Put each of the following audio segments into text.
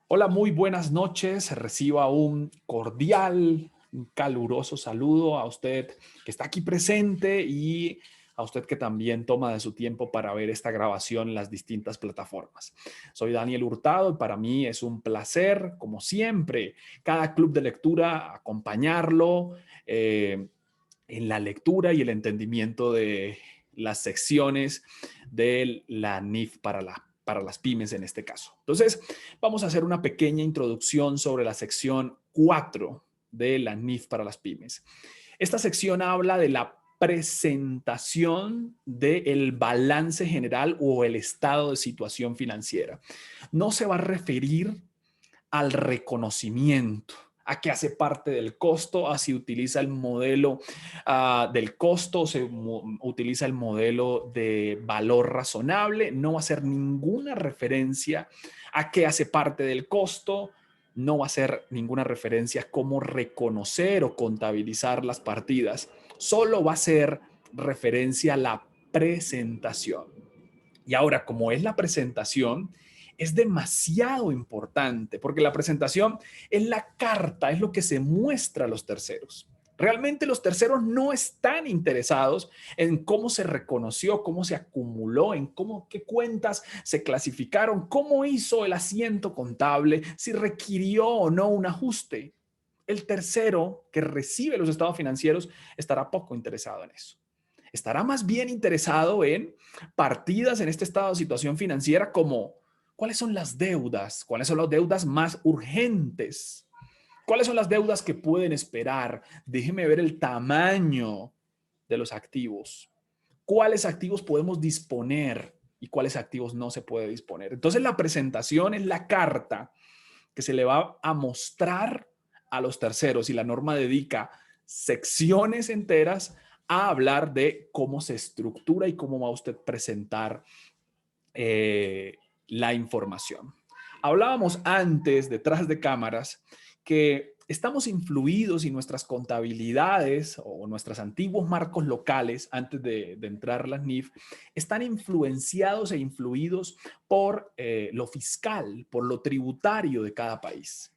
Hola, muy buenas noches. Reciba un cordial, un caluroso saludo a usted que está aquí presente y a usted que también toma de su tiempo para ver esta grabación en las distintas plataformas. Soy Daniel Hurtado y para mí es un placer, como siempre, cada club de lectura acompañarlo en la lectura y el entendimiento de las secciones de la NIF para las pymes en este caso. Entonces, vamos a hacer una pequeña introducción sobre la sección 4 de la NIF para las pymes. Esta sección habla de la presentación del balance general o el estado de situación financiera. No se va a referir al reconocimiento, a que hace parte del costo, a si utiliza el modelo del costo, se utiliza el modelo de valor razonable, no va a ser ninguna referencia a que hace parte del costo, no va a ser ninguna referencia a cómo reconocer o contabilizar las partidas, solo va a ser referencia a la presentación. Y ahora, como es la presentación, es demasiado importante porque la presentación es la carta, es lo que se muestra a los terceros. Realmente los terceros no están interesados en cómo se reconoció, cómo se acumuló, en cómo, qué cuentas se clasificaron, cómo hizo el asiento contable, si requirió o no un ajuste. El tercero que recibe los estados financieros estará poco interesado en eso. Estará más bien interesado en partidas en este estado de situación financiera como cuáles son las deudas, cuáles son las deudas más urgentes, cuáles son las deudas que pueden esperar. Déjeme ver el tamaño de los activos, cuáles activos podemos disponer y cuáles activos no se puede disponer. Entonces la presentación es la carta que se le va a mostrar a los terceros y la norma dedica secciones enteras a hablar de cómo se estructura y cómo va usted a presentar la información. Hablábamos antes, detrás de cámaras, que estamos influidos y nuestras contabilidades o nuestros antiguos marcos locales, antes de entrar a las NIF, están influenciados e influidos por lo fiscal, por lo tributario de cada país.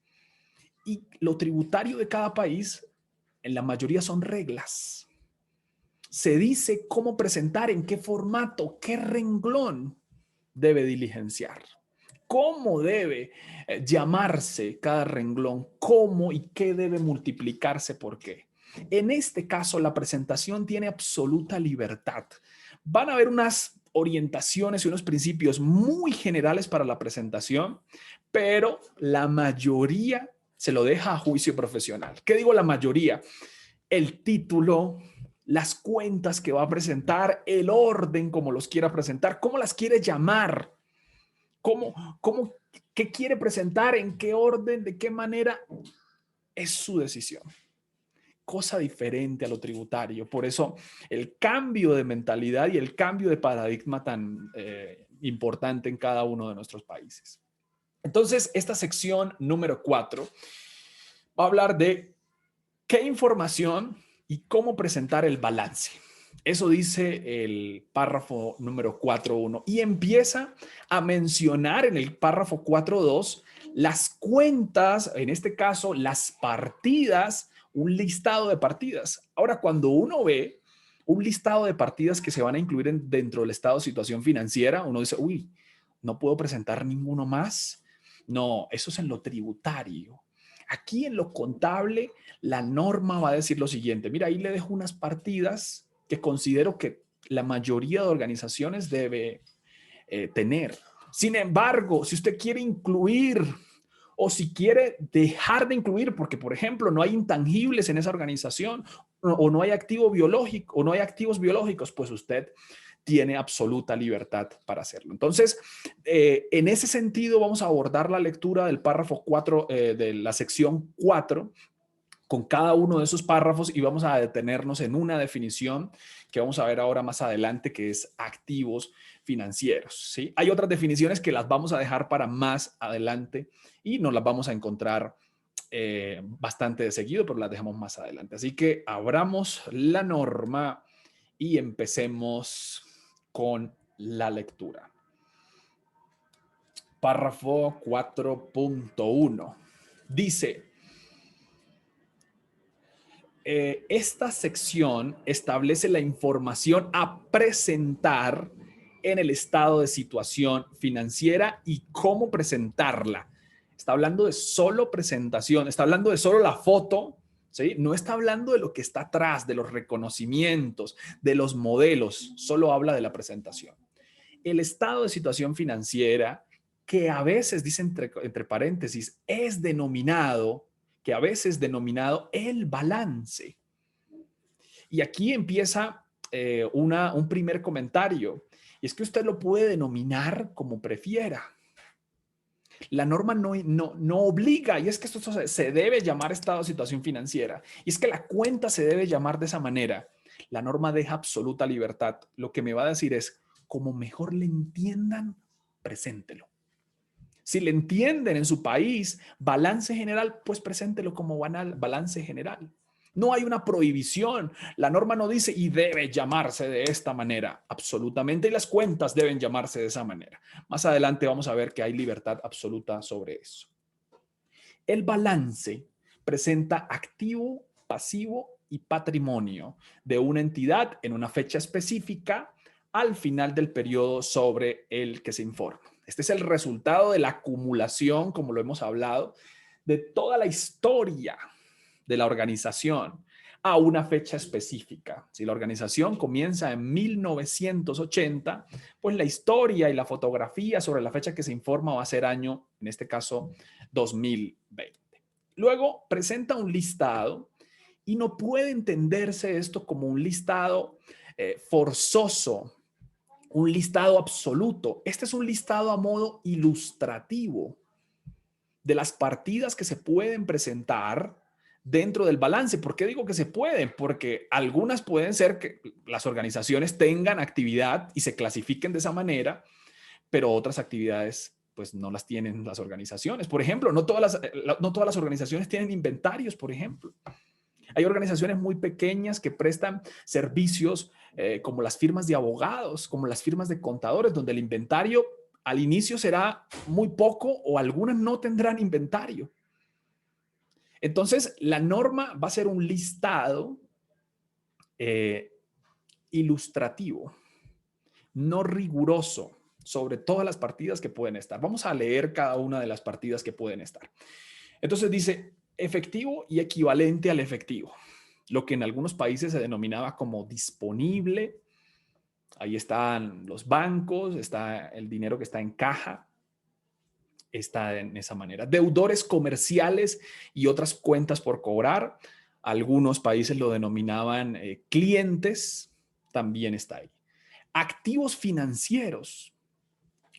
Y lo tributario de cada país, en la mayoría son reglas. Se dice cómo presentar, en qué formato, qué renglón debe diligenciar, cómo debe llamarse cada renglón, cómo y qué debe multiplicarse por qué. En este caso, la presentación tiene absoluta libertad. Van a haber unas orientaciones y unos principios muy generales para la presentación, pero la mayoría se lo deja a juicio profesional. ¿Qué digo la mayoría? El título, las cuentas que va a presentar, el orden como los quiera presentar, cómo las quiere llamar, cómo, qué quiere presentar, en qué orden, de qué manera, es su decisión. Cosa diferente a lo tributario. Por eso el cambio de mentalidad y el cambio de paradigma tan importante en cada uno de nuestros países. Entonces, esta sección número 4 va a hablar de qué información y cómo presentar el balance. Eso dice el párrafo número 4.1 y empieza a mencionar en el párrafo 4.2 las cuentas, en este caso las partidas, un listado de partidas. Ahora, cuando uno ve un listado de partidas que se van a incluir dentro del estado de situación financiera, uno dice, uy, no puedo presentar ninguno más. No, eso es en lo tributario. Aquí en lo contable, la norma va a decir lo siguiente. Mira, ahí le dejo unas partidas que considero que la mayoría de organizaciones debe tener. Sin embargo, si usted quiere incluir o si quiere dejar de incluir, porque por ejemplo no hay intangibles en esa organización o no hay activo biológico o no hay activos biológicos, pues usted tiene absoluta libertad para hacerlo. Entonces, en ese sentido, vamos a abordar la lectura del párrafo 4, de la sección 4, con cada uno de esos párrafos y vamos a detenernos en una definición que vamos a ver ahora más adelante, que es activos financieros. ¿Sí? Hay otras definiciones que las vamos a dejar para más adelante y nos las vamos a encontrar bastante de seguido, pero las dejamos más adelante. Así que abramos la norma y empecemos con la lectura. párrafo 4.1. Dice, esta sección establece la información a presentar en el estado de situación financiera y cómo presentarla. Está hablando de solo presentación, está hablando de solo la foto, ¿sí? No está hablando de lo que está atrás, de los reconocimientos, de los modelos, solo habla de la presentación. El estado de situación financiera, que a veces, dice entre paréntesis, es denominado, que a veces denominado el balance. Y aquí empieza un primer comentario, y es que usted lo puede denominar como prefiera. La norma no obliga, y es que esto se debe llamar estado de situación financiera, y es que la cuenta se debe llamar de esa manera. La norma deja absoluta libertad. Lo que me va a decir es, como mejor le entiendan, preséntelo. Si le entienden en su país balance general, pues preséntelo como balance general. No hay una prohibición. La norma no dice y debe llamarse de esta manera. Absolutamente. Y las cuentas deben llamarse de esa manera. Más adelante vamos a ver que hay libertad absoluta sobre eso. El balance presenta activo, pasivo y patrimonio de una entidad en una fecha específica al final del periodo sobre el que se informa. Este es el resultado de la acumulación, como lo hemos hablado, de toda la historia de la organización a una fecha específica. Si la organización comienza en 1980, pues la historia y la fotografía sobre la fecha que se informa va a ser año, en este caso, 2020. Luego presenta un listado y no puede entenderse esto como un listado forzoso, un listado absoluto. Este es un listado a modo ilustrativo de las partidas que se pueden presentar dentro del balance. ¿Por qué digo que se pueden? Porque algunas pueden ser que las organizaciones tengan actividad y se clasifiquen de esa manera, pero otras actividades pues no las tienen las organizaciones. Por ejemplo, no todas las organizaciones tienen inventarios, por ejemplo. Hay organizaciones muy pequeñas que prestan servicios como las firmas de abogados, como las firmas de contadores, donde el inventario al inicio será muy poco o algunas no tendrán inventario. Entonces, la norma va a ser un listado ilustrativo, no riguroso sobre todas las partidas que pueden estar. Vamos a leer cada una de las partidas que pueden estar. Entonces dice efectivo y equivalente al efectivo, lo que en algunos países se denominaba como disponible. Ahí están los bancos, está el dinero que está en caja, está en esa manera. Deudores comerciales y otras cuentas por cobrar. Algunos países lo denominaban clientes, también está ahí. Activos financieros.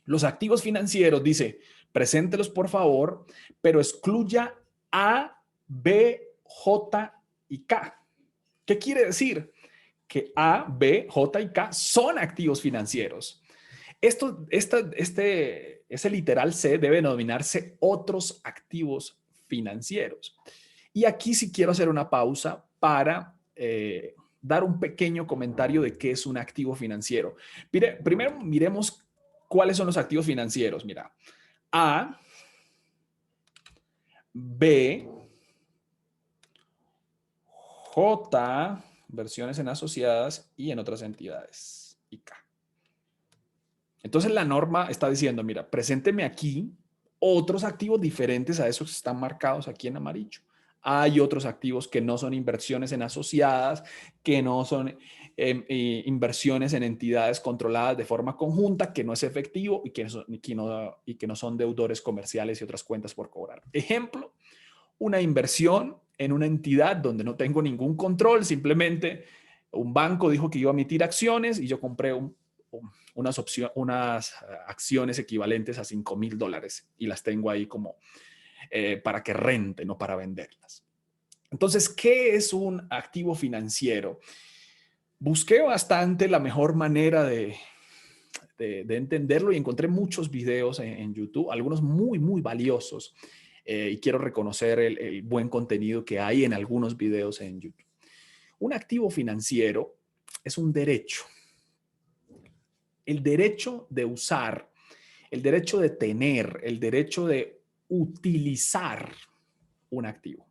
Los activos financieros, dice, preséntelos por favor, pero excluya A, B, J y K. ¿Qué quiere decir? Que A, B, J y K son activos financieros. Ese literal C debe denominarse otros activos financieros. Y aquí sí quiero hacer una pausa para dar un pequeño comentario de qué es un activo financiero. Primero miremos cuáles son los activos financieros. Mira, A, B, J, versiones en asociadas y en otras entidades, y K. Entonces la norma está diciendo, mira, presénteme aquí otros activos diferentes a esos que están marcados aquí en amarillo. Hay otros activos que no son inversiones en asociadas, que no son inversiones en entidades controladas de forma conjunta, que no es efectivo y que no son deudores comerciales y otras cuentas por cobrar. Ejemplo, una inversión en una entidad donde no tengo ningún control, simplemente un banco dijo que iba a emitir acciones y yo compré unas acciones equivalentes a $5,000 y las tengo ahí como para que rente, no para venderlas. Entonces, ¿qué es un activo financiero? Busqué bastante la mejor manera de entenderlo y encontré muchos videos en YouTube, algunos muy, muy valiosos. Y quiero reconocer el buen contenido que hay en algunos videos en YouTube. Un activo financiero es un derecho. El derecho de usar el derecho de tener, el derecho de utilizar un activo.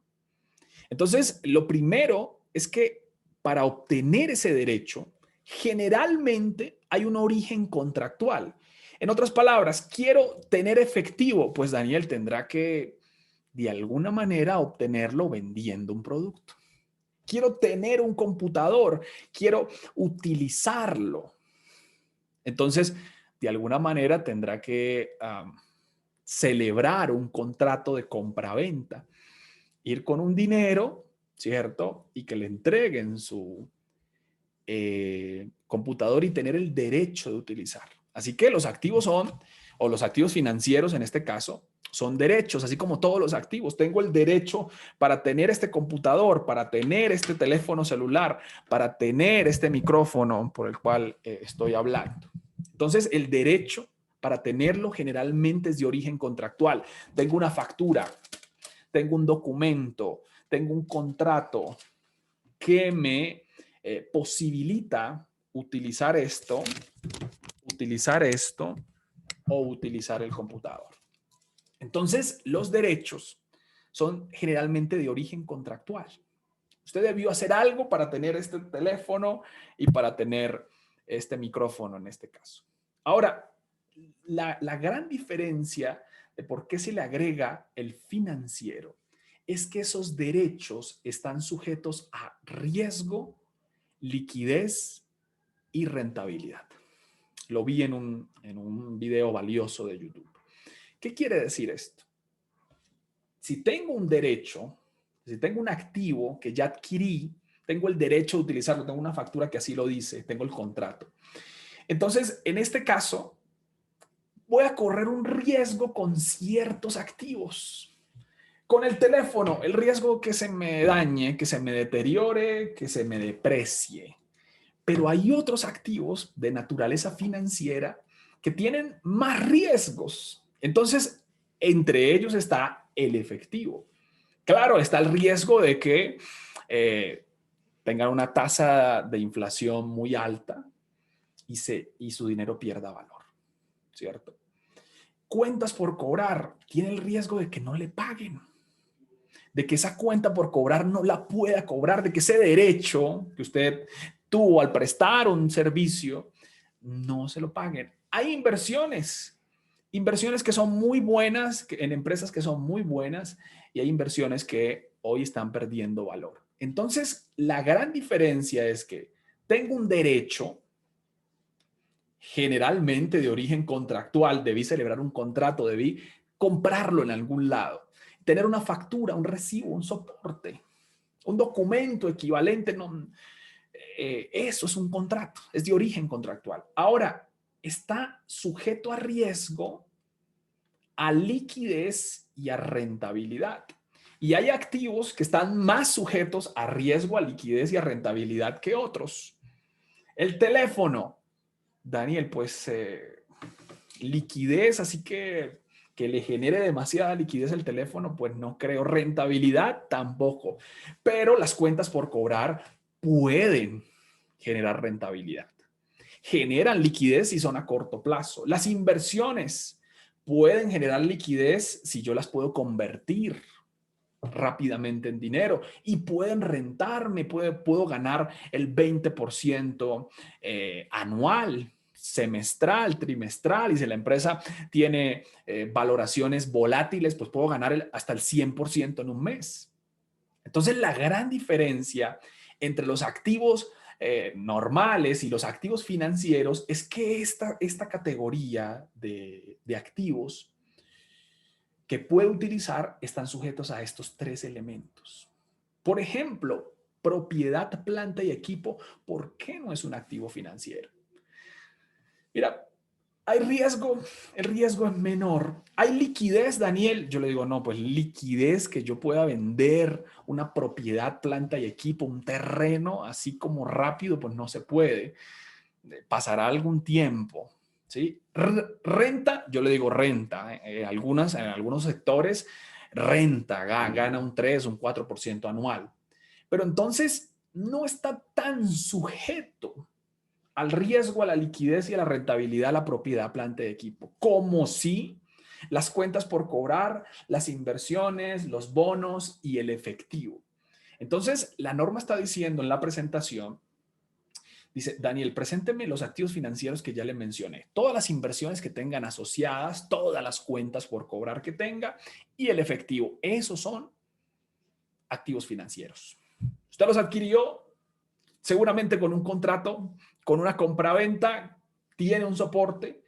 Entonces, lo primero es que para obtener ese derecho, generalmente hay un origen contractual. En otras palabras, quiero tener efectivo, pues Daniel tendrá que de alguna manera obtenerlo vendiendo un producto. Quiero tener un computador, quiero utilizarlo. Entonces, de alguna manera tendrá que celebrar un contrato de compra-venta, ir con un dinero, ¿cierto? Y que le entreguen su computador y tener el derecho de utilizar. Así que los activos son, o los activos financieros en este caso, son derechos, así como todos los activos. Tengo el derecho para tener este computador, para tener este teléfono celular, para tener este micrófono por el cual estoy hablando. Entonces, el derecho para tenerlo generalmente es de origen contractual. Tengo una factura, tengo un documento, tengo un contrato que me posibilita utilizar esto o utilizar el computador. Entonces, los derechos son generalmente de origen contractual. Usted debió hacer algo para tener este teléfono y para tener este micrófono en este caso. Ahora, la gran diferencia de por qué se le agrega el financiero es que esos derechos están sujetos a riesgo, liquidez y rentabilidad. Lo vi en un video valioso de YouTube. ¿Qué quiere decir esto? Si tengo un derecho, si tengo un activo que ya adquirí, tengo el derecho de utilizarlo, tengo una factura que así lo dice, tengo el contrato. Entonces, en este caso, voy a correr un riesgo con ciertos activos. Con el teléfono, el riesgo que se me dañe, que se me deteriore, que se me deprecie. Pero hay otros activos de naturaleza financiera que tienen más riesgos. Entonces, entre ellos está el efectivo. Claro, está el riesgo de que tengan una tasa de inflación muy alta y su dinero pierda valor, ¿cierto? Cuentas por cobrar, tiene el riesgo de que no le paguen, de que esa cuenta por cobrar no la pueda cobrar, de que ese derecho que usted tuvo al prestar un servicio no se lo paguen. Hay inversiones que son muy buenas, en empresas que son muy buenas, y hay inversiones que hoy están perdiendo valor. Entonces, la gran diferencia es que tengo un derecho generalmente de origen contractual, debí celebrar un contrato, debí comprarlo en algún lado, tener una factura, un recibo, un soporte, un documento equivalente, no, eso es un contrato, es de origen contractual. Ahora, está sujeto a riesgo, a liquidez y a rentabilidad. Y hay activos que están más sujetos a riesgo, a liquidez y a rentabilidad que otros. El teléfono, Daniel, pues liquidez, así que le genere demasiada liquidez el teléfono, pues no creo. Rentabilidad tampoco. Pero las cuentas por cobrar pueden generar rentabilidad. Generan liquidez si son a corto plazo. Las inversiones pueden generar liquidez si yo las puedo convertir rápidamente en dinero y pueden rentarme, puedo ganar el 20% anual, semestral, trimestral, y si la empresa tiene valoraciones volátiles, pues puedo ganar hasta el 100% en un mes. Entonces, la gran diferencia entre los activos normales y los activos financieros es que esta categoría de activos que puede utilizar están sujetos a estos tres elementos. Por ejemplo, propiedad, planta y equipo, ¿por qué no es un activo financiero? Mira, hay riesgo, el riesgo es menor. Hay liquidez, Daniel. Yo le digo, no, pues liquidez que yo pueda vender una propiedad, planta y equipo, un terreno, así como rápido, pues no se puede. Pasará algún tiempo. ¿Sí? Renta, yo le digo renta. En algunos sectores, renta gana un 3, un 4% anual. Pero entonces no está tan sujeto al riesgo, a la liquidez y a la rentabilidad, la propiedad, planta y equipo, como si las cuentas por cobrar, las inversiones, los bonos y el efectivo. Entonces, la norma está diciendo en la presentación, dice, Daniel, presénteme los activos financieros que ya le mencioné, todas las inversiones que tengan asociadas, todas las cuentas por cobrar que tenga y el efectivo. Esos son activos financieros. Usted los adquirió seguramente con un contrato, con una compraventa, tiene un soporte,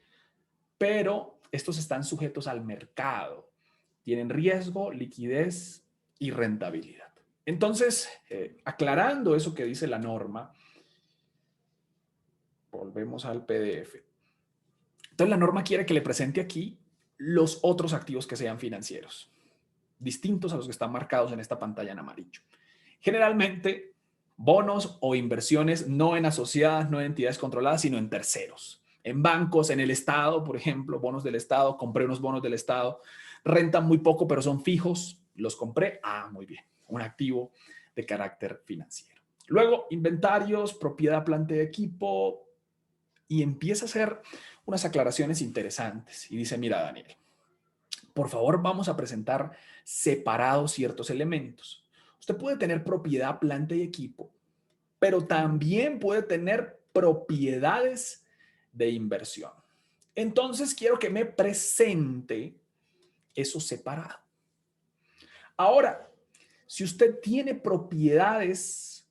pero estos están sujetos al mercado. Tienen riesgo, liquidez y rentabilidad. Entonces, aclarando eso que dice la norma, volvemos al PDF. Entonces, la norma quiere que le presente aquí los otros activos que sean financieros, distintos a los que están marcados en esta pantalla en amarillo. Generalmente, bonos o inversiones no en asociadas, no en entidades controladas, sino en terceros. En bancos, en el Estado, por ejemplo, bonos del Estado, compré unos bonos del Estado, rentan muy poco, pero son fijos, los compré, muy bien, un activo de carácter financiero. Luego, inventarios, propiedad, planta de equipo, y empieza a hacer unas aclaraciones interesantes. Y dice, mira, Daniel, por favor, vamos a presentar separados ciertos elementos. Usted puede tener propiedad, planta y equipo, pero también puede tener propiedades de inversión. Entonces, quiero que me presente eso separado. Ahora, si usted tiene propiedades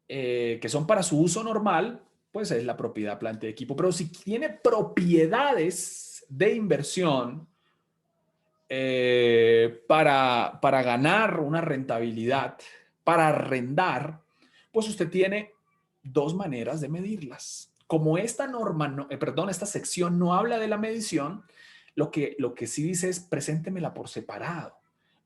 que son para su uso normal, pues es la propiedad, planta y equipo. Pero si tiene propiedades de inversión, para ganar una rentabilidad, para arrendar, pues usted tiene dos maneras de medirlas. Como esta norma, esta sección no habla de la medición, lo que sí dice es preséntemela por separado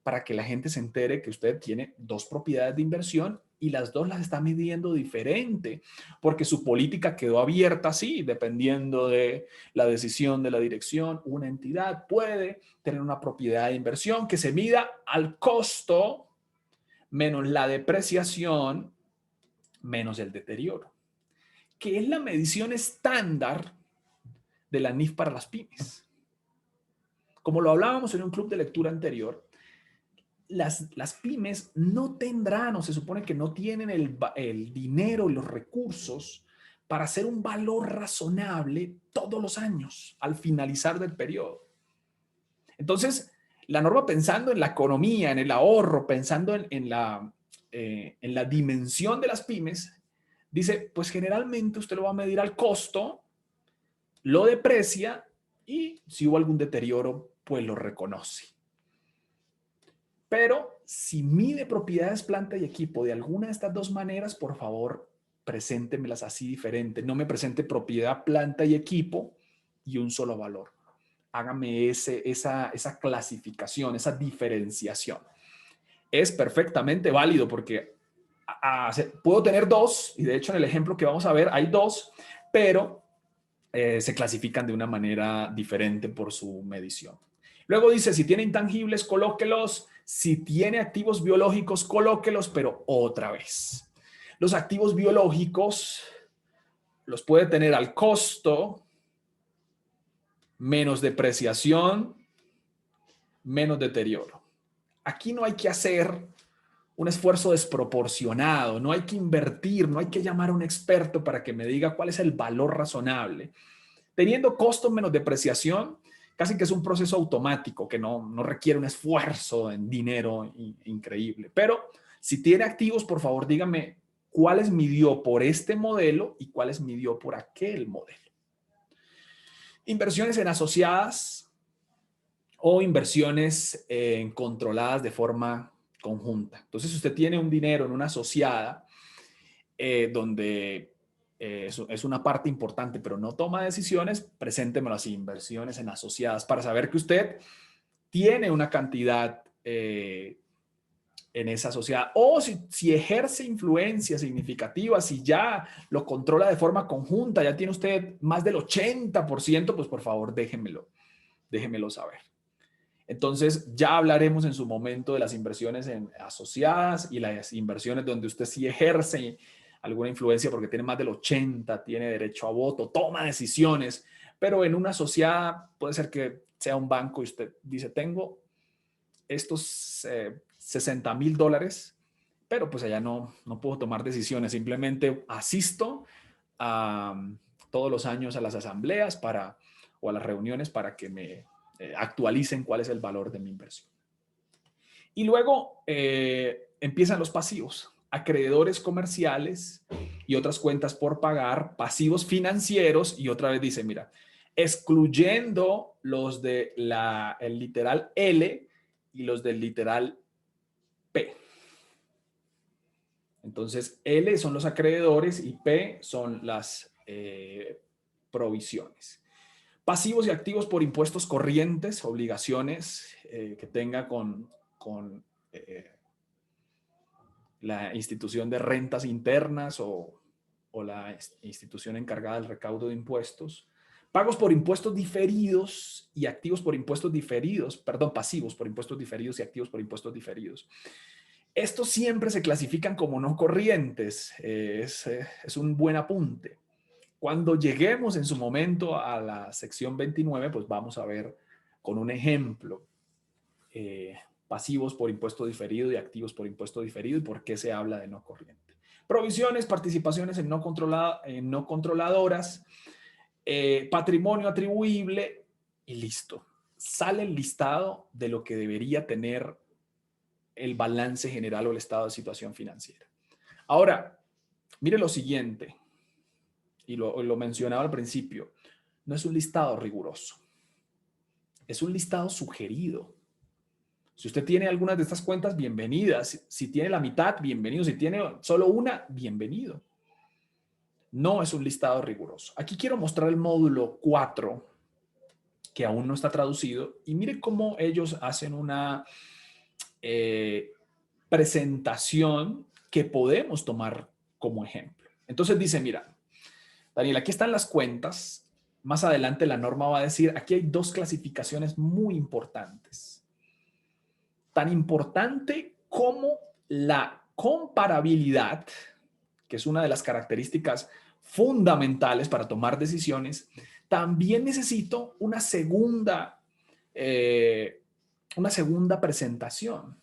para que la gente se entere que usted tiene dos propiedades de inversión y las dos las está midiendo diferente, porque su política quedó abierta así, dependiendo de la decisión de la dirección. Una entidad puede tener una propiedad de inversión que se mida al costo menos la depreciación menos el deterioro, que es la medición estándar de la NIF para las pymes. Como lo hablábamos en un club de lectura anterior, las pymes no tendrán, o se supone que no tienen el dinero y los recursos para hacer un valor razonable todos los años al finalizar del periodo. Entonces, la norma, pensando en la economía, en el ahorro, pensando en la dimensión de las pymes, dice, pues generalmente usted lo va a medir al costo, lo deprecia y si hubo algún deterioro, pues lo reconoce. Pero si mide propiedades, planta y equipo de alguna de estas dos maneras, por favor, preséntemelas así diferente. No me presente propiedad, planta y equipo y un solo valor. Hágame esa clasificación, esa diferenciación. Es perfectamente válido porque puedo tener dos, y de hecho en el ejemplo que vamos a ver hay dos, pero se clasifican de una manera diferente por su medición. Luego dice, si tiene intangibles, colóquelos. Si tiene activos biológicos, colóquelos, pero otra vez. Los activos biológicos los puede tener al costo, menos depreciación, menos deterioro. Aquí no hay que hacer un esfuerzo desproporcionado, no hay que invertir, no hay que llamar a un experto para que me diga cuál es el valor razonable. Teniendo costos menos depreciación, casi que es un proceso automático que no requiere un esfuerzo en dinero increíble. Pero si tiene activos, por favor, dígame cuáles midió por este modelo y cuáles midió por aquel modelo. Inversiones en asociadas o inversiones controladas de forma conjunta. Entonces, si usted tiene un dinero en una asociada donde es una parte importante, pero no toma decisiones, preséntemelo así, inversiones en asociadas, para saber que usted tiene una cantidad en esa sociedad. O si ejerce influencia significativa, si ya lo controla de forma conjunta, ya tiene usted más del 80%, pues por favor déjemelo saber. Entonces ya hablaremos en su momento de las inversiones en asociadas y las inversiones donde usted sí ejerce alguna influencia porque tiene más del 80, tiene derecho a voto, toma decisiones, pero en una sociedad puede ser que sea un banco y usted dice, tengo estos $60,000, pero pues allá no puedo tomar decisiones, simplemente asisto a, todos los años a las asambleas o a las reuniones para que me actualicen cuál es el valor de mi inversión. Y luego empiezan los pasivos, acreedores comerciales y otras cuentas por pagar, pasivos financieros, y otra vez dice, mira, excluyendo los de el literal L y los del literal P. Entonces, L son los acreedores y P son las provisiones. Pasivos y activos por impuestos corrientes, obligaciones que tenga con la institución de rentas internas o la institución encargada del recaudo de impuestos. Pagos por impuestos diferidos y activos por impuestos diferidos, perdón, pasivos por impuestos diferidos y activos por impuestos diferidos. Estos siempre se clasifican como no corrientes. Es un buen apunte. Cuando lleguemos en su momento a la sección 29, pues vamos a ver con un ejemplo pasivos por impuesto diferido y activos por impuesto diferido y por qué se habla de no corriente. Provisiones, participaciones en no controladoras, patrimonio atribuible y listo. Sale el listado de lo que debería tener el balance general o el estado de situación financiera. Ahora, mire lo siguiente, y lo mencionaba al principio, no es un listado riguroso, es un listado sugerido. Si usted tiene algunas de estas cuentas, bienvenidas. Si tiene la mitad, bienvenido. Si tiene solo una, bienvenido. No es un listado riguroso. Aquí quiero mostrar el módulo 4, que aún no está traducido, y mire cómo ellos hacen una presentación que podemos tomar como ejemplo. Entonces dice, mira, Daniel, aquí están las cuentas. Más adelante la norma va a decir, aquí hay dos clasificaciones muy importantes. Tan importante como la comparabilidad, que es una de las características fundamentales para tomar decisiones, también necesito una segunda presentación.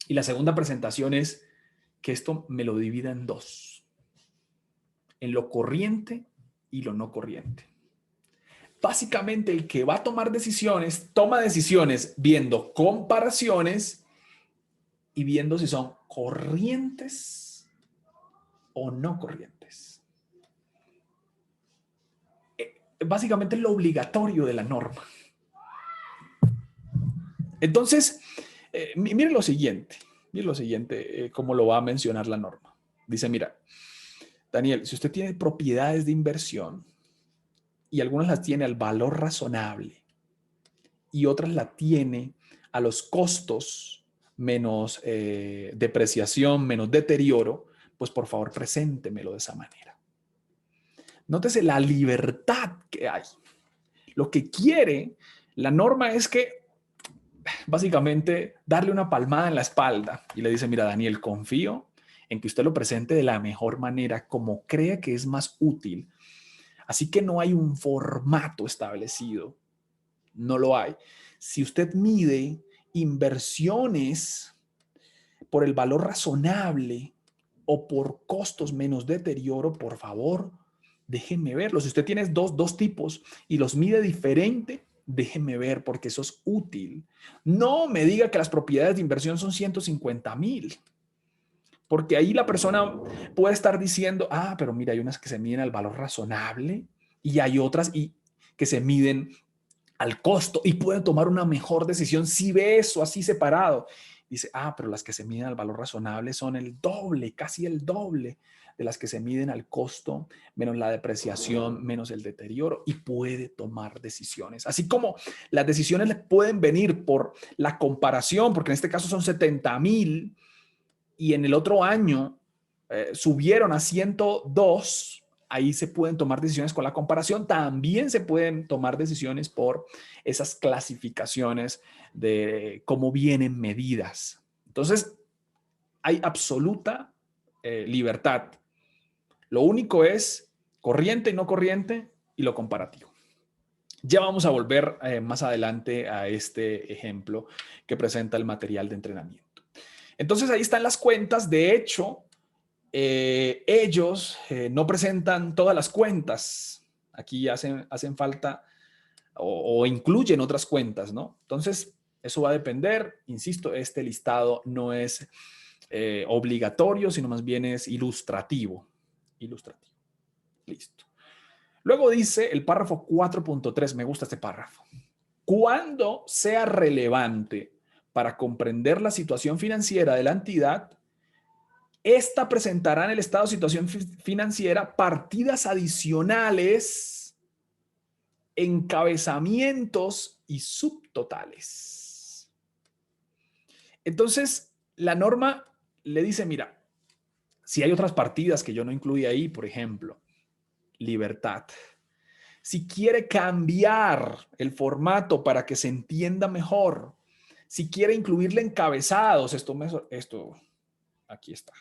Y la segunda presentación es que esto me lo divida en dos, en lo corriente y lo no corriente. Básicamente, el que va a tomar decisiones, toma decisiones viendo comparaciones y viendo si son corrientes o no corrientes. Básicamente es lo obligatorio de la norma. Entonces, miren lo siguiente, cómo lo va a mencionar la norma. Dice, mira, Daniel, si usted tiene propiedades de inversión y algunas las tiene al valor razonable y otras las tiene a los costos menos depreciación, menos deterioro, pues por favor preséntemelo de esa manera. Nótese la libertad que hay. Lo que quiere la norma es que básicamente darle una palmada en la espalda y le dice, mira, Daniel, confío en que usted lo presente de la mejor manera, como crea que es más útil. Así que no hay un formato establecido. No lo hay. Si usted mide inversiones por el valor razonable o por costos menos deterioro, por favor, déjenme verlo. Si usted tiene dos tipos y los mide diferente, déjenme ver porque eso es útil. No me diga que las propiedades de inversión son 150,000. Porque ahí la persona puede estar diciendo, ah, pero mira, hay unas que se miden al valor razonable y hay otras que se miden al costo y pueden tomar una mejor decisión si ve eso así separado. Dice, ah, pero las que se miden al valor razonable son el doble, casi el doble de las que se miden al costo, menos la depreciación, menos el deterioro, y puede tomar decisiones. Así como las decisiones le pueden venir por la comparación, porque en este caso son 70,000 y en el otro año subieron a 102, ahí se pueden tomar decisiones con la comparación. También se pueden tomar decisiones por esas clasificaciones de cómo vienen medidas. Entonces, hay absoluta libertad Lo único es corriente y no corriente y lo comparativo. Ya vamos a volver más adelante a este ejemplo que presenta el material de entrenamiento. Entonces ahí están las cuentas. De hecho, ellos no presentan todas las cuentas. Aquí hacen falta o incluyen otras cuentas, ¿no? Entonces, eso va a depender. Insisto, este listado no es obligatorio, sino más bien es ilustrativo. Ilustrativo. Listo. Luego dice el párrafo 4.3, me gusta este párrafo. Cuando sea relevante para comprender la situación financiera de la entidad, esta presentará en el estado de situación financiera partidas adicionales, encabezamientos y subtotales. Entonces, la norma le dice, mira, si hay otras partidas que yo no incluí ahí, por ejemplo, libertad. Si quiere cambiar el formato para que se entienda mejor, si quiere incluirle encabezados, esto aquí está.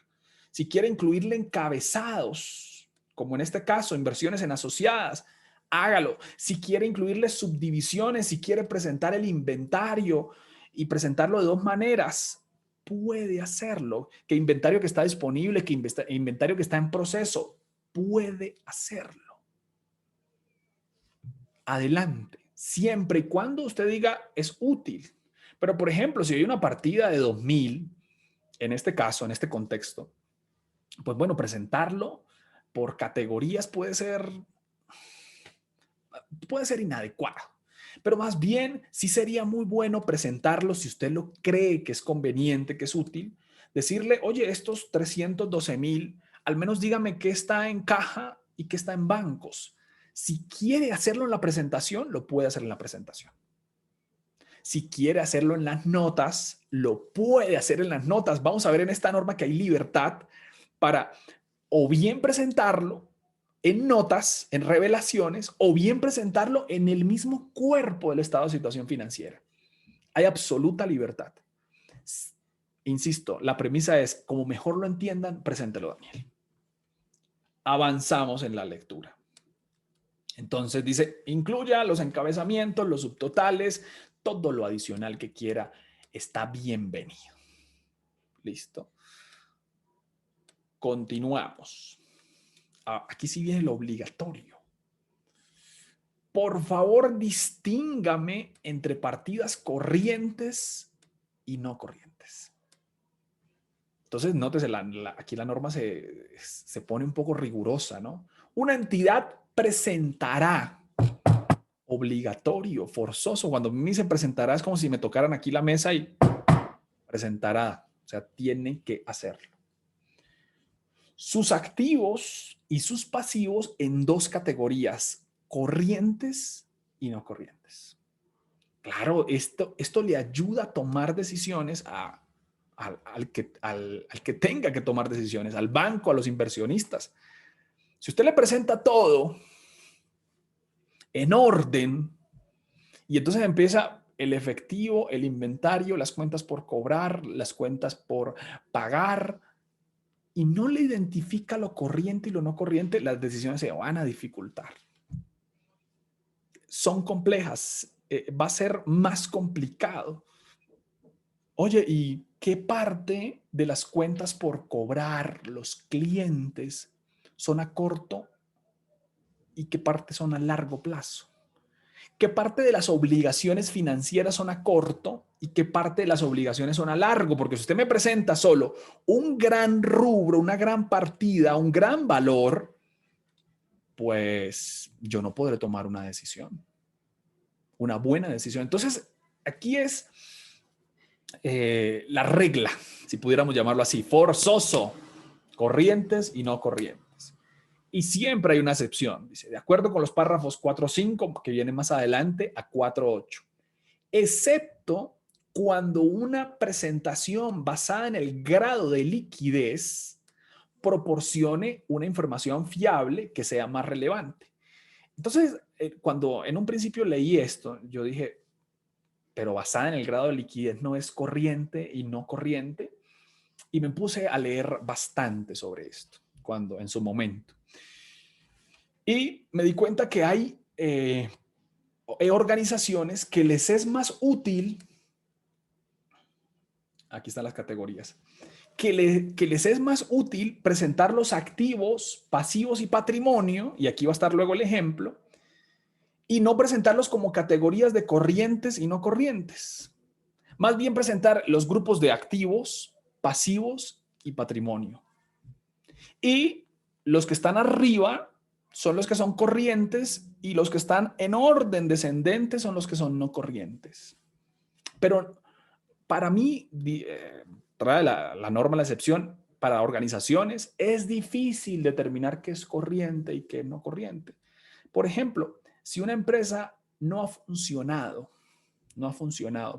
Si quiere incluirle encabezados, como en este caso, inversiones en asociadas, hágalo. Si quiere incluirle subdivisiones, si quiere presentar el inventario y presentarlo de dos maneras, puede hacerlo. Que inventario que está disponible, que inventario que está en proceso, puede hacerlo. Adelante, siempre y cuando usted diga es útil. Pero, por ejemplo, si hay una partida de 2.000, en este caso, en este contexto, pues bueno, presentarlo por categorías puede ser inadecuado. Pero más bien, sí sería muy bueno presentarlo si usted lo cree que es conveniente, que es útil, decirle, oye, estos 312.000, al menos dígame qué está en caja y qué está en bancos. Si quiere hacerlo en la presentación, lo puede hacer en la presentación. Si quiere hacerlo en las notas, lo puede hacer en las notas. Vamos a ver en esta norma que hay libertad para o bien presentarlo en notas, en revelaciones, o bien presentarlo en el mismo cuerpo del estado de situación financiera. Hay absoluta libertad. Insisto, la premisa es, como mejor lo entiendan, preséntelo, Daniel. Avanzamos en la lectura. Entonces dice, incluya los encabezamientos, los subtotales, todo lo adicional que quiera está bienvenido. Listo. Continuamos. Aquí sí viene lo obligatorio. Por favor, distíngame entre partidas corrientes y no corrientes. Entonces, nótese, aquí la norma se pone un poco rigurosa, ¿no? Una entidad presentará, obligatorio, forzoso. Cuando me dice presentará, es como si me tocaran aquí la mesa y presentará. O sea, tiene que hacerlo. Sus activos y sus pasivos en dos categorías, corrientes y no corrientes. Claro, esto le ayuda a tomar decisiones al que tenga que tomar decisiones, al banco, a los inversionistas. Si usted le presenta todo en orden y entonces empieza el efectivo, el inventario, las cuentas por cobrar, las cuentas por pagar, y no le identifica lo corriente y lo no corriente, las decisiones se van a dificultar. Son complejas, va a ser más complicado. Oye, ¿y qué parte de las cuentas por cobrar los clientes son a corto y qué parte son a largo plazo? ¿Qué parte de las obligaciones financieras son a corto y qué parte de las obligaciones son a largo? Porque si usted me presenta solo un gran rubro, una gran partida, un gran valor, pues yo no podré tomar una decisión, una buena decisión. Entonces, aquí es la regla, si pudiéramos llamarlo así, forzoso, corrientes y no corrientes. Y siempre hay una excepción, dice, de acuerdo con los párrafos 4.5, que viene más adelante, a 4.8, excepto cuando una presentación basada en el grado de liquidez proporcione una información fiable que sea más relevante. Entonces, cuando en un principio leí esto, yo dije, pero basada en el grado de liquidez no es corriente y no corriente. Y me puse a leer bastante sobre esto. cuando, en su momento. Y me di cuenta que hay organizaciones que les es más útil, aquí están las categorías, que les es más útil presentar los activos, pasivos y patrimonio, y aquí va a estar luego el ejemplo, y no presentarlos como categorías de corrientes y no corrientes. Más bien presentar los grupos de activos, pasivos y patrimonio. Y los que están arriba son los que son corrientes y los que están en orden descendente son los que son no corrientes. Pero para mí, trae la norma la excepción, para organizaciones es difícil determinar qué es corriente y qué no corriente. Por ejemplo, si una empresa no ha funcionado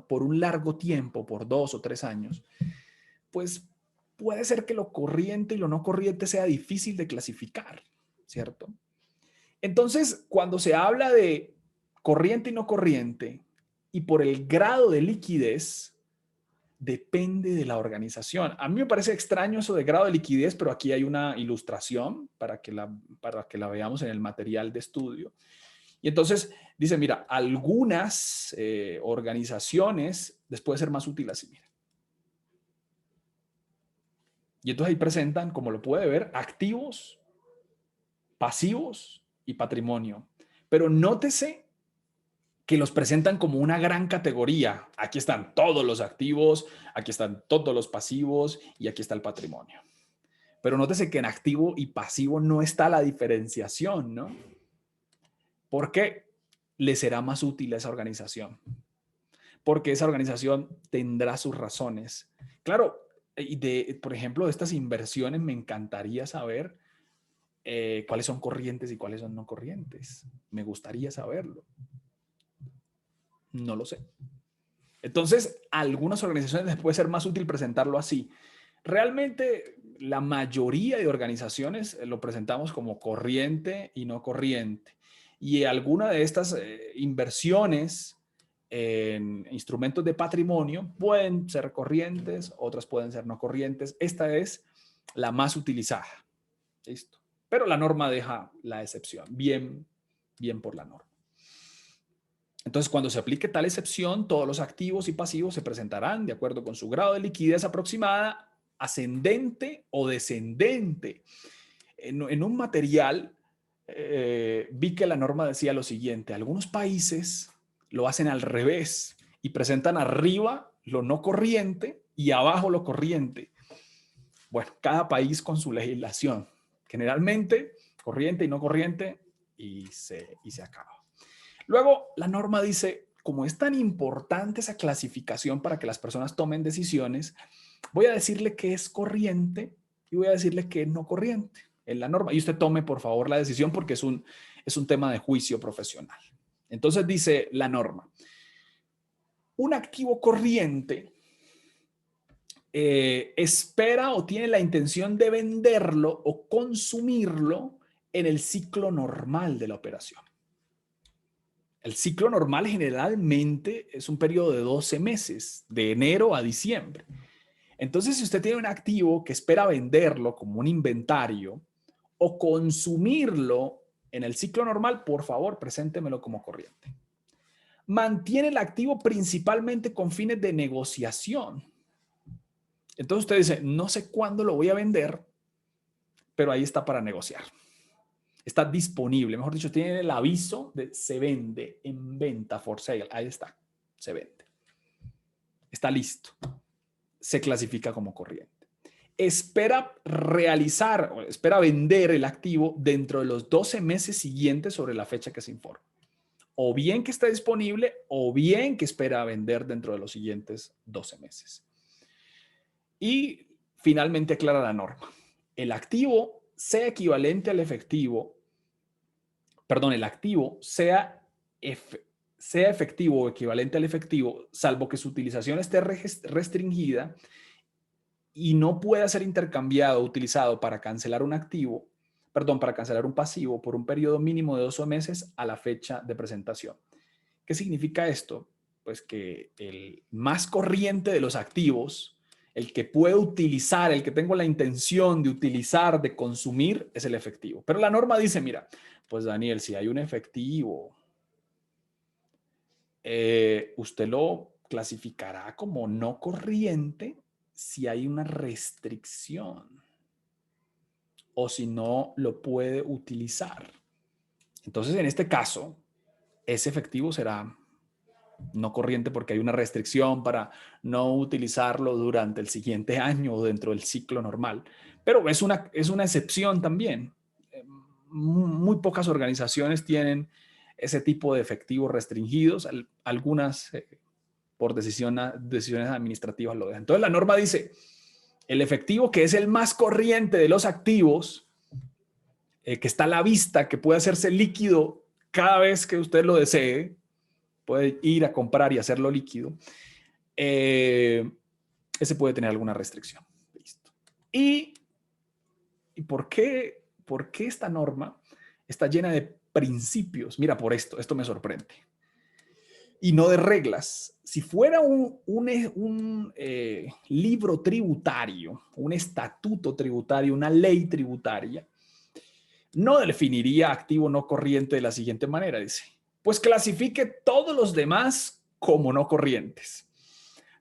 por un largo tiempo, por 2 o 3 años, pues puede ser que lo corriente y lo no corriente sea difícil de clasificar, ¿cierto? Entonces, cuando se habla de corriente y no corriente, y por el grado de liquidez, depende de la organización. A mí me parece extraño eso de grado de liquidez, pero aquí hay una ilustración para que la veamos en el material de estudio. Y entonces dice, mira, algunas organizaciones les puede ser más útil así, mira. Y entonces ahí presentan, como lo puede ver, activos, pasivos y patrimonio. Pero nótese que los presentan como una gran categoría. Aquí están todos los activos, aquí están todos los pasivos y aquí está el patrimonio. Pero nótese que en activo y pasivo no está la diferenciación, ¿no? Porque le será más útil a esa organización. Porque esa organización tendrá sus razones. Claro, y por ejemplo, de estas inversiones me encantaría saber cuáles son corrientes y cuáles son no corrientes. Me gustaría saberlo. No lo sé. Entonces, a algunas organizaciones les puede ser más útil presentarlo así. Realmente, la mayoría de organizaciones lo presentamos como corriente y no corriente. Y alguna de estas inversiones en instrumentos de patrimonio pueden ser corrientes, otras pueden ser no corrientes. Esta es la más utilizada. ¿Listo? Pero la norma deja la excepción. Bien, bien por la norma. Entonces, cuando se aplique tal excepción, todos los activos y pasivos se presentarán de acuerdo con su grado de liquidez aproximada, ascendente o descendente. En un material vi que la norma decía lo siguiente: algunos países lo hacen al revés y presentan arriba lo no corriente y abajo lo corriente. Bueno, cada país con su legislación. Generalmente, corriente y no corriente y se acaba. Luego, la norma dice, como es tan importante esa clasificación para que las personas tomen decisiones, voy a decirle que es corriente y voy a decirle que es no corriente en la norma. Y usted tome, por favor, la decisión porque es un tema de juicio profesional. Entonces dice la norma, un activo corriente espera o tiene la intención de venderlo o consumirlo en el ciclo normal de la operación. El ciclo normal generalmente es un periodo de 12 meses, de enero a diciembre. Entonces, si usted tiene un activo que espera venderlo como un inventario o consumirlo en el ciclo normal, por favor, preséntemelo como corriente. Mantiene el activo principalmente con fines de negociación. Entonces usted dice, no sé cuándo lo voy a vender, pero ahí está para negociar. Está disponible, mejor dicho, tiene el aviso de se vende, en venta, for sale. Ahí está, se vende. Está listo. Se clasifica como corriente. Espera vender el activo dentro de los 12 meses siguientes sobre la fecha que se informa. O bien que está disponible o bien que espera vender dentro de los siguientes 12 meses. Y finalmente aclara la norma. El activo sea equivalente al efectivo, el activo sea efectivo o equivalente al efectivo, salvo que su utilización esté restringida y no pueda ser intercambiado o utilizado para cancelar un activo, para cancelar un pasivo por un periodo mínimo de 12 meses a la fecha de presentación. ¿Qué significa esto? Pues que el más corriente de los activos El que puedo utilizar, el que tengo la intención de utilizar, de consumir, es el efectivo. Pero la norma dice, mira, pues Daniel, si hay un efectivo, usted lo clasificará como no corriente si hay una restricción o si no lo puede utilizar. Entonces, en este caso, ese efectivo será no corriente porque hay una restricción para no utilizarlo durante el siguiente año o dentro del ciclo normal. Pero es una excepción también. Muy pocas organizaciones tienen ese tipo de efectivos restringidos. Algunas, por decisiones administrativas, lo dejan. Entonces, la norma dice, el efectivo que es el más corriente de los activos, que está a la vista, que puede hacerse líquido cada vez que usted lo desee, puede ir a comprar y hacerlo líquido, ese puede tener alguna restricción. Listo. ¿Y por qué esta norma está llena de principios? Mira, por esto me sorprende. Y no de reglas. Si fuera un libro tributario, un estatuto tributario, una ley tributaria, no definiría activo no corriente de la siguiente manera, dice, pues clasifique todos los demás como no corrientes.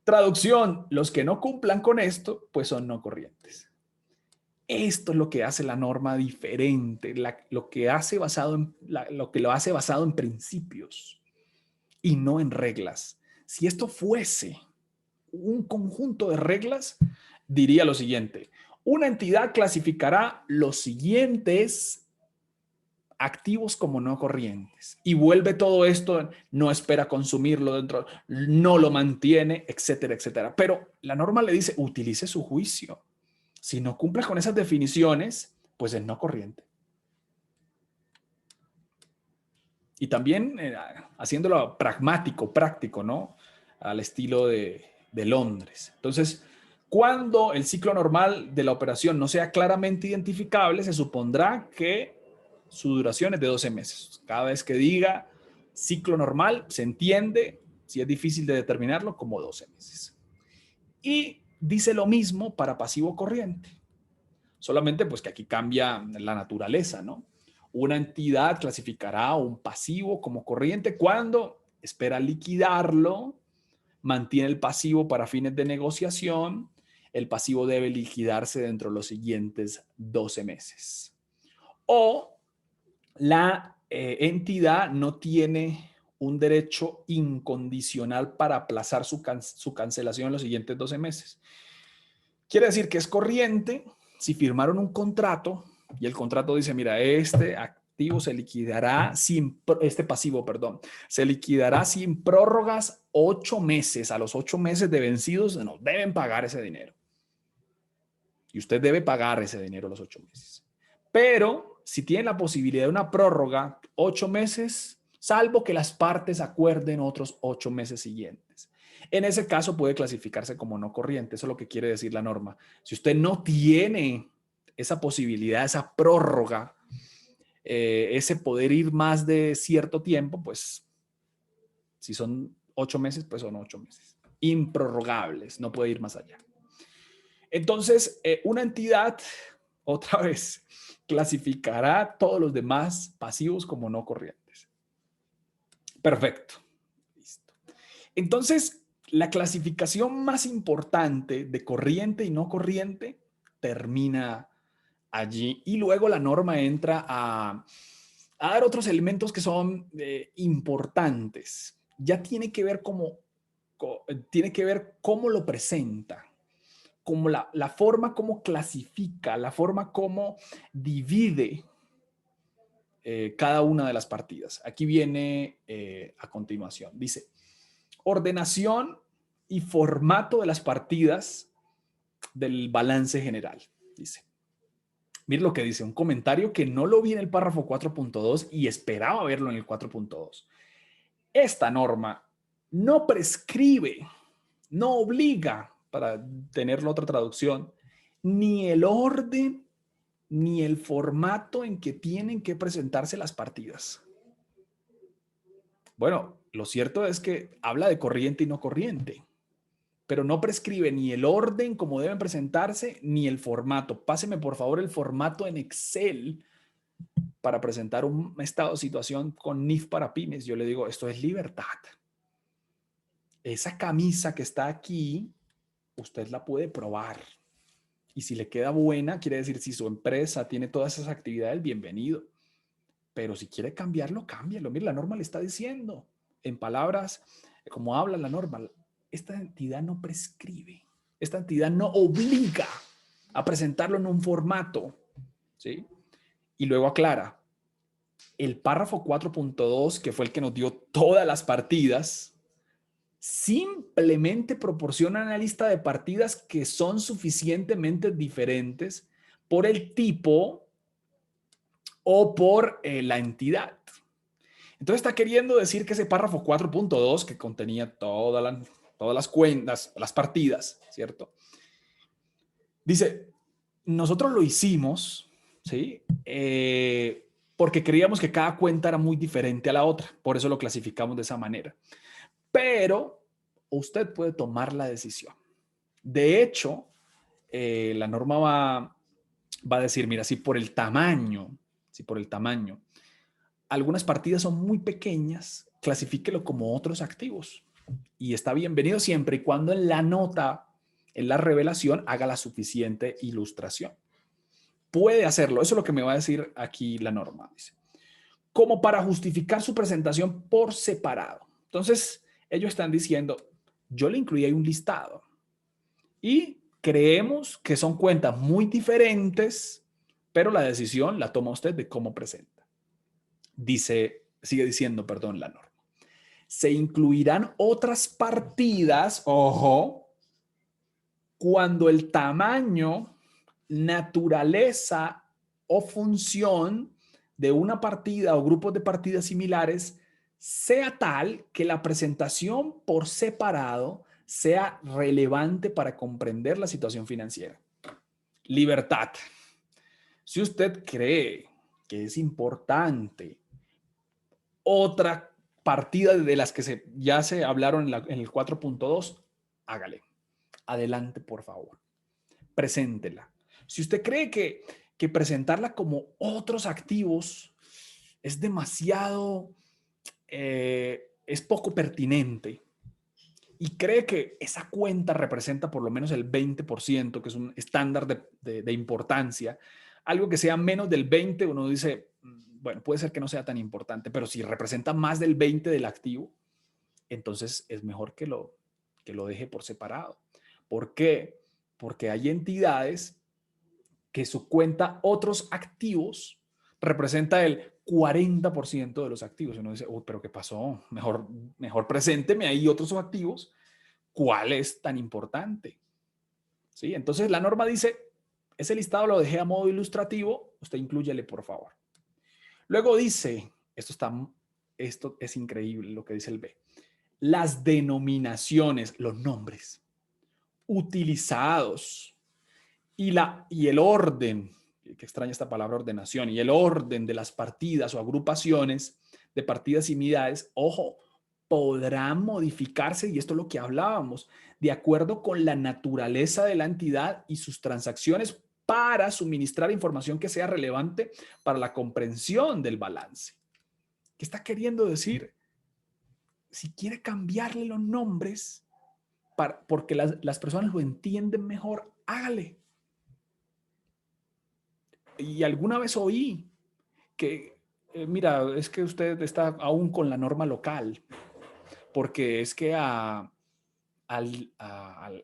Traducción, los que no cumplan con esto, pues son no corrientes. Esto es lo que hace la norma diferente, lo que lo hace basado en principios y no en reglas. Si esto fuese un conjunto de reglas, diría lo siguiente: una entidad clasificará los siguientes activos como no corrientes y vuelve todo esto, no espera consumirlo dentro, no lo mantiene, etcétera, etcétera. Pero la norma le dice, utilice su juicio. Si no cumple con esas definiciones, pues es no corriente. Y también haciéndolo pragmático, práctico, ¿no? Al estilo de Londres. Entonces, cuando el ciclo normal de la operación no sea claramente identificable, se supondrá que su duración es de 12 meses. Cada vez que diga ciclo normal, se entiende, si es difícil de determinarlo, como 12 meses. Y dice lo mismo para pasivo corriente. Solamente pues que aquí cambia la naturaleza, ¿no? Una entidad clasificará un pasivo como corriente cuando espera liquidarlo, mantiene el pasivo para fines de negociación. El pasivo debe liquidarse dentro de los siguientes 12 meses. O la entidad no tiene un derecho incondicional para aplazar su cancelación en los siguientes 12 meses. Quiere decir que es corriente si firmaron un contrato y el contrato dice, mira, este activo se liquidará este pasivo, perdón, se liquidará sin prórrogas 8 meses. A los 8 meses de vencidos nos deben pagar ese dinero. Y usted debe pagar ese dinero a los 8 meses. Pero si tiene la posibilidad de una prórroga, 8 meses, salvo que las partes acuerden otros 8 meses siguientes. En ese caso puede clasificarse como no corriente. Eso es lo que quiere decir la norma. Si usted no tiene esa posibilidad, esa prórroga, ese poder ir más de cierto tiempo, pues si son 8 meses, pues son 8 meses. Improrrogables, no puede ir más allá. Entonces, una entidad, otra vez, clasificará todos los demás pasivos como no corrientes. Perfecto. Listo. Entonces, la clasificación más importante de corriente y no corriente termina allí y luego la norma entra a dar otros elementos que son importantes. Ya tiene que ver cómo lo presenta, como la forma como clasifica, la forma como divide cada una de las partidas. Aquí viene a continuación. Dice, ordenación y formato de las partidas del balance general. Dice, mire lo que dice, un comentario que no lo vi en el párrafo 4.2 y esperaba verlo en el 4.2. Esta norma no prescribe, no obliga, para tener la otra traducción, ni el orden ni el formato en que tienen que presentarse las partidas. Bueno, lo cierto es que habla de corriente y no corriente. pero no prescribe ni el orden como deben presentarse, ni el formato. Páseme, por favor, el formato en Excel para presentar un estado de situación con NIF para pymes. Yo le digo, esto es libertad. Esa camisa que está aquí, usted la puede probar. Y si le queda buena, quiere decir, si su empresa tiene todas esas actividades, bienvenido. Pero si quiere cambiarlo, cámbialo. Mire, la norma le está diciendo, en palabras como habla la norma, esta entidad no prescribe, esta entidad no obliga a presentarlo en un formato, ¿sí? Y luego aclara, el párrafo 4.2, que fue el que nos dio todas las partidas, simplemente proporciona una lista de partidas que son suficientemente diferentes por el tipo o por la entidad. Entonces está queriendo decir que ese párrafo 4.2, que contenía todas las cuentas, las partidas, ¿cierto? Dice, nosotros lo hicimos, ¿sí? Porque creíamos que cada cuenta era muy diferente a la otra. Por eso lo clasificamos de esa manera. Pero usted puede tomar la decisión. De hecho, la norma va a decir, mira, si por el tamaño, algunas partidas son muy pequeñas, clasifíquelo como otros activos. Y está bienvenido siempre y cuando en la nota, en la revelación, haga la suficiente ilustración. Puede hacerlo. Eso es lo que me va a decir aquí la norma. Dice, como para justificar su presentación por separado. Entonces, ellos están diciendo, yo le incluí ahí un listado y creemos que son cuentas muy diferentes, pero la decisión la toma usted de cómo presenta. Sigue diciendo, perdón, la norma. Se incluirán otras partidas, ojo, cuando el tamaño, naturaleza o función de una partida o grupos de partidas similares sea tal que la presentación por separado sea relevante para comprender la situación financiera. Libertad. Si usted cree que es importante otra partida de las que ya se hablaron en el 4.2, hágale. Adelante, por favor. Preséntela. Si usted cree que presentarla como otros activos es demasiado, es poco pertinente y cree que esa cuenta representa por lo menos el 20%, que es un estándar de importancia, algo que sea menos del 20, uno dice, bueno, puede ser que no sea tan importante, pero si representa más del 20 del activo, entonces es mejor que lo deje por separado. ¿Por qué? Porque hay entidades que su cuenta otros activos representa el 40% de los activos. Uno dice, pero ¿qué pasó? Mejor presénteme ahí otros activos. ¿Cuál es tan importante? ¿Sí? Entonces la norma dice, ese listado lo dejé a modo ilustrativo, usted inclúyele, por favor. Luego dice, esto es increíble lo que dice el B, las denominaciones, los nombres utilizados y el orden, que extraña esta palabra ordenación, y el orden de las partidas o agrupaciones de partidas similares, ojo, podrán modificarse, y esto es lo que hablábamos, de acuerdo con la naturaleza de la entidad y sus transacciones para suministrar información que sea relevante para la comprensión del balance. ¿Qué está queriendo decir? Si quiere cambiarle los nombres porque las personas lo entienden mejor, hágale. Y alguna vez oí que, mira, es que usted está aún con la norma local, porque es que al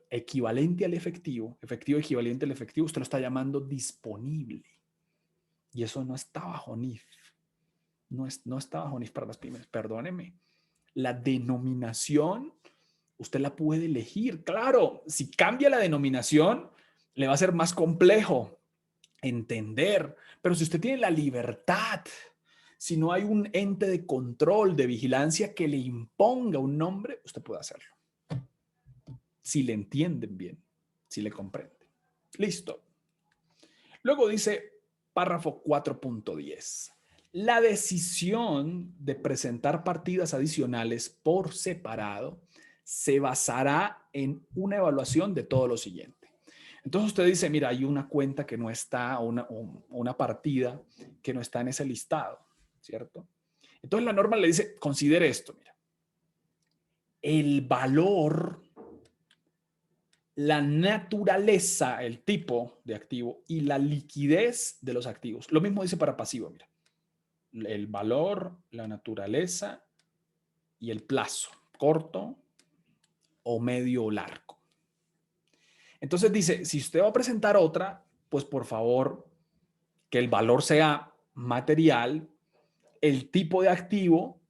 equivalente al efectivo equivalente al efectivo, usted lo está llamando disponible. Y eso no está bajo NIF. No está bajo NIF para las pymes, perdóneme. La denominación, usted la puede elegir. Claro, si cambia la denominación, le va a ser más complejo entender. Pero si usted tiene la libertad, si no hay un ente de control, de vigilancia que le imponga un nombre, usted puede hacerlo. Si le entienden bien, si le comprenden. Listo. Luego dice párrafo 4.10. La decisión de presentar partidas adicionales por separado se basará en una evaluación de todo lo siguiente. Entonces usted dice, mira, hay una cuenta que no está, una partida que no está en ese listado, ¿cierto? Entonces la norma le dice, considere esto, mira. El valor, la naturaleza, el tipo de activo y la liquidez de los activos. Lo mismo dice para pasivo, mira. El valor, la naturaleza y el plazo, corto o medio o largo. Entonces dice, si usted va a presentar otra, pues por favor, que el valor sea material, el tipo de activo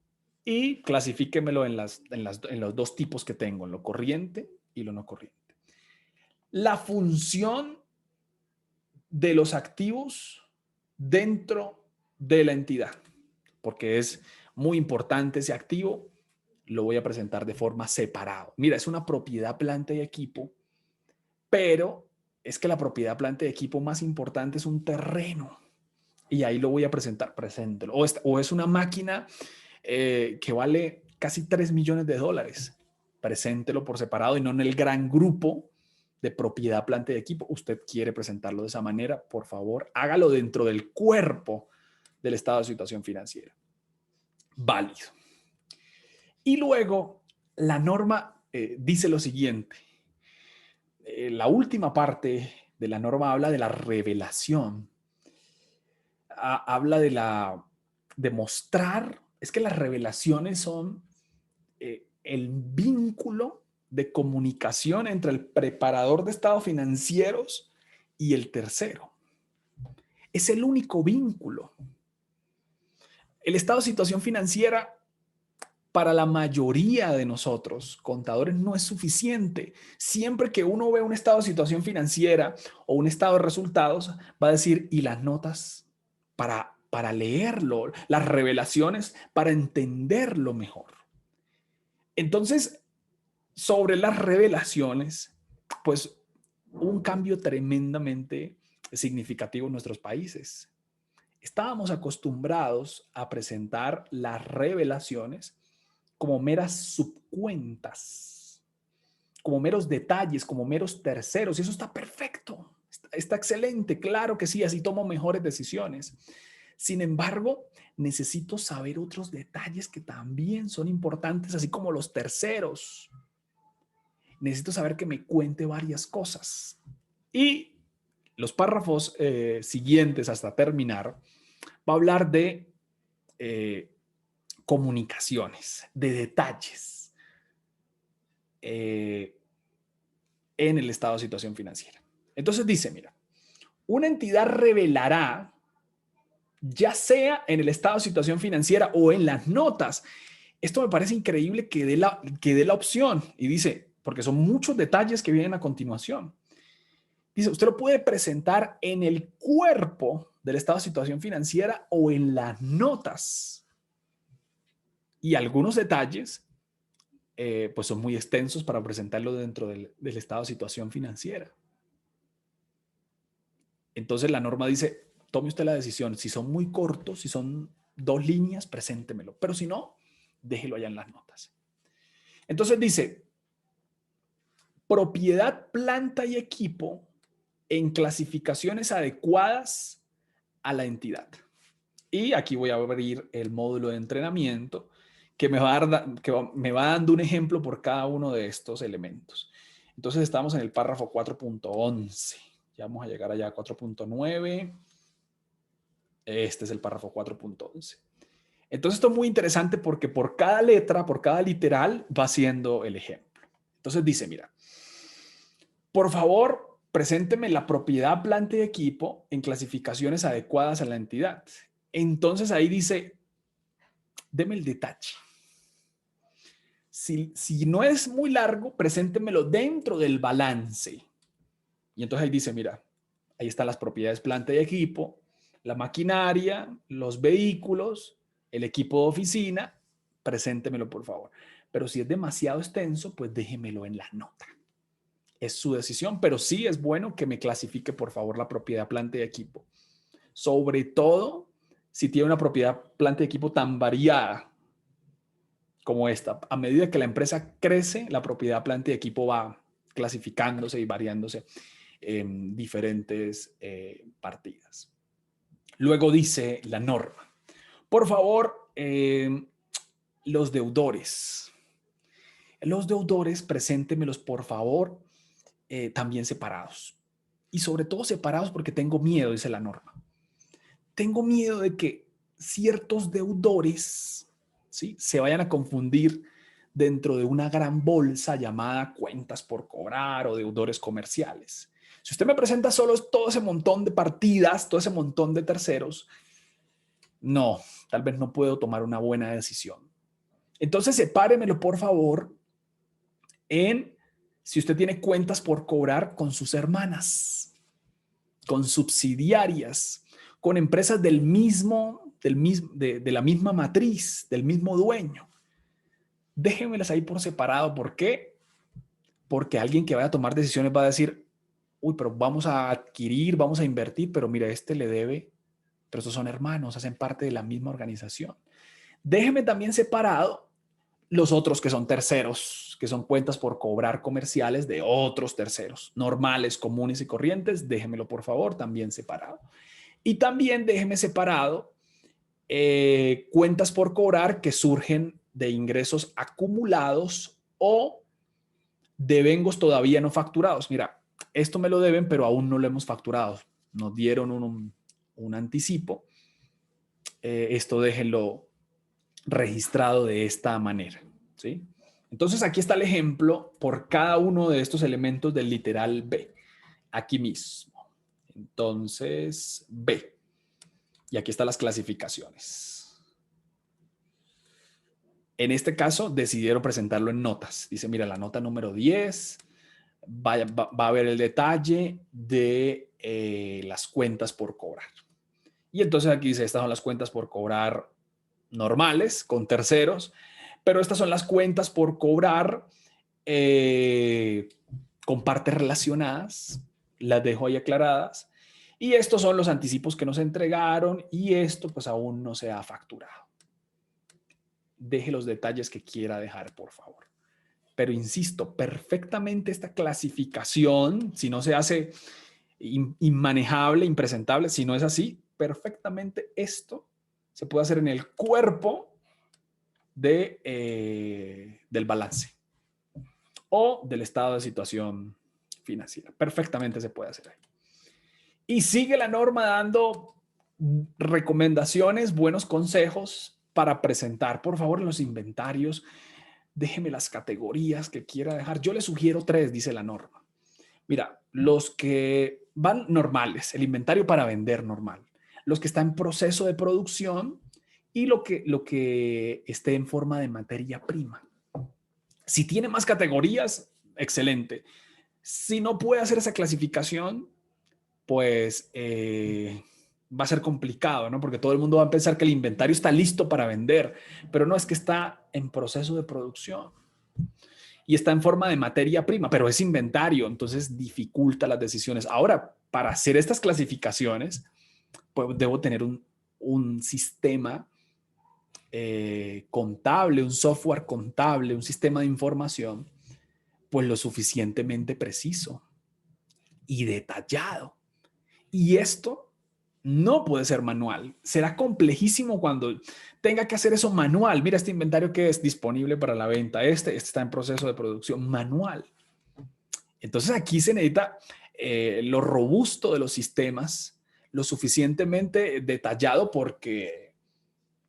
y clasifíquemelo en los dos tipos que tengo, en lo corriente y lo no corriente. La función de los activos dentro de la entidad, porque es muy importante ese activo, lo voy a presentar de forma separada. Mira, es una propiedad, planta y equipo, pero es que la propiedad, planta y equipo más importante es un terreno. Y ahí lo voy a presentar, preséntelo. O es una máquina que vale casi 3 millones de dólares. Preséntelo por separado y no en el gran grupo de propiedad, planta y equipo. Usted quiere presentarlo de esa manera, por favor, hágalo dentro del cuerpo del estado de situación financiera. Válido. Y luego, la norma dice lo siguiente. La última parte de la norma habla de la revelación. Habla de mostrar, es que las revelaciones son el vínculo de comunicación entre el preparador de estados financieros y el tercero. Es el único vínculo. El estado de situación financiera para la mayoría de nosotros, contadores, no es suficiente. Siempre que uno ve un estado de situación financiera o un estado de resultados, va a decir, ¿y las notas para leerlo? Las revelaciones para entenderlo mejor. Entonces, sobre las revelaciones, pues un cambio tremendamente significativo en nuestros países. Estábamos acostumbrados a presentar las revelaciones como meras subcuentas, como meros detalles, como meros terceros, y eso está perfecto, está excelente, claro que sí, así tomo mejores decisiones. Sin embargo, necesito saber otros detalles que también son importantes, así como los terceros. Necesito saber que me cuente varias cosas. Y los párrafos siguientes hasta terminar, va a hablar de comunicaciones, de detalles en el estado de situación financiera. Entonces dice, mira, una entidad revelará, ya sea en el estado de situación financiera o en las notas. Esto me parece increíble que dé la opción y dice, porque son muchos detalles que vienen a continuación. Dice, usted lo puede presentar en el cuerpo del estado de situación financiera o en las notas. Y algunos detalles, pues son muy extensos para presentarlo dentro del estado de situación financiera. Entonces la norma dice, tome usted la decisión. Si son muy cortos, si son 2 líneas, preséntemelo. Pero si no, déjelo allá en las notas. Entonces dice, propiedad, planta y equipo en clasificaciones adecuadas a la entidad. Y aquí voy a abrir el módulo de entrenamiento que me va dando un ejemplo por cada uno de estos elementos. Entonces estamos en el párrafo 4.11. Ya vamos a llegar allá a 4.9. Este es el párrafo 4.11. Entonces esto es muy interesante porque por cada letra, por cada literal, va siendo el ejemplo. Entonces dice, mira, por favor, presénteme la propiedad, planta y equipo en clasificaciones adecuadas a la entidad. Entonces ahí dice, deme el detalle. Si no es muy largo, preséntemelo dentro del balance. Y entonces ahí dice, mira, ahí están las propiedades, planta y equipo, la maquinaria, los vehículos, el equipo de oficina, preséntemelo por favor. Pero si es demasiado extenso, pues déjemelo en la nota. Es su decisión, pero sí es bueno que me clasifique por favor la propiedad, planta y equipo. Sobre todo si tiene una propiedad, planta y equipo tan variada como esta. A medida que la empresa crece, la propiedad, planta y equipo va clasificándose y variándose en diferentes partidas. Luego dice la norma. Por favor, los deudores. Los deudores, preséntemelos, por favor, también separados. Y sobre todo separados porque tengo miedo, dice la norma. Tengo miedo de que ciertos deudores, ¿sí?, se vayan a confundir dentro de una gran bolsa llamada cuentas por cobrar o deudores comerciales. Si usted me presenta solo todo ese montón de partidas, todo ese montón de terceros, no, tal vez no puedo tomar una buena decisión. Entonces, sepáremelo, por favor, si usted tiene cuentas por cobrar con sus hermanas, con subsidiarias, con empresas de la misma matriz, del mismo dueño. Déjenmelas ahí por separado. ¿Por qué? Porque alguien que vaya a tomar decisiones va a decir, uy, pero vamos a adquirir, vamos a invertir, pero mira, este le debe, pero estos son hermanos, hacen parte de la misma organización. Déjeme también separado los otros que son terceros, que son cuentas por cobrar comerciales de otros terceros, normales, comunes y corrientes. Déjemelo, por favor, también separado. Y también déjeme separado cuentas por cobrar que surgen de ingresos acumulados o devengos todavía no facturados. Mira, esto me lo deben, pero aún no lo hemos facturado. Nos dieron un anticipo. Esto déjenlo registrado de esta manera, ¿sí? Entonces, aquí está el ejemplo por cada uno de estos elementos del literal B. Aquí mismo. Entonces, B. Y aquí están las clasificaciones. En este caso, decidieron presentarlo en notas. Dice, mira, la nota número 10 va a haber el detalle de las cuentas por cobrar. Y entonces aquí dice, estas son las cuentas por cobrar normales, con terceros, pero estas son las cuentas por cobrar con partes relacionadas. Las dejo ahí aclaradas. Y estos son los anticipos que nos entregaron y esto pues aún no se ha facturado. Deje los detalles que quiera dejar, por favor. Pero insisto, perfectamente esta clasificación, si no se hace inmanejable, impresentable, si no es así, perfectamente esto se puede hacer en el cuerpo del balance o del estado de situación financiera. Perfectamente se puede hacer ahí. Y sigue la norma dando recomendaciones, buenos consejos para presentar, por favor, los inventarios. Déjeme las categorías que quiera dejar. Yo le sugiero 3, dice la norma. Mira, los que van normales, el inventario para vender normal, los que están en proceso de producción y lo que esté en forma de materia prima. Si tiene más categorías, excelente. Si no puede hacer esa clasificación, pues va a ser complicado, ¿no? Porque todo el mundo va a pensar que el inventario está listo para vender, pero no, es que está en proceso de producción y está en forma de materia prima, pero es inventario, entonces dificulta las decisiones. Ahora, para hacer estas clasificaciones, pues debo tener un sistema contable, un software contable, un sistema de información, pues lo suficientemente preciso y detallado. Y esto no puede ser manual. Será complejísimo cuando tenga que hacer eso manual. Mira este inventario que es disponible para la venta. Este está en proceso de producción manual. Entonces aquí se necesita lo robusto de los sistemas, lo suficientemente detallado, porque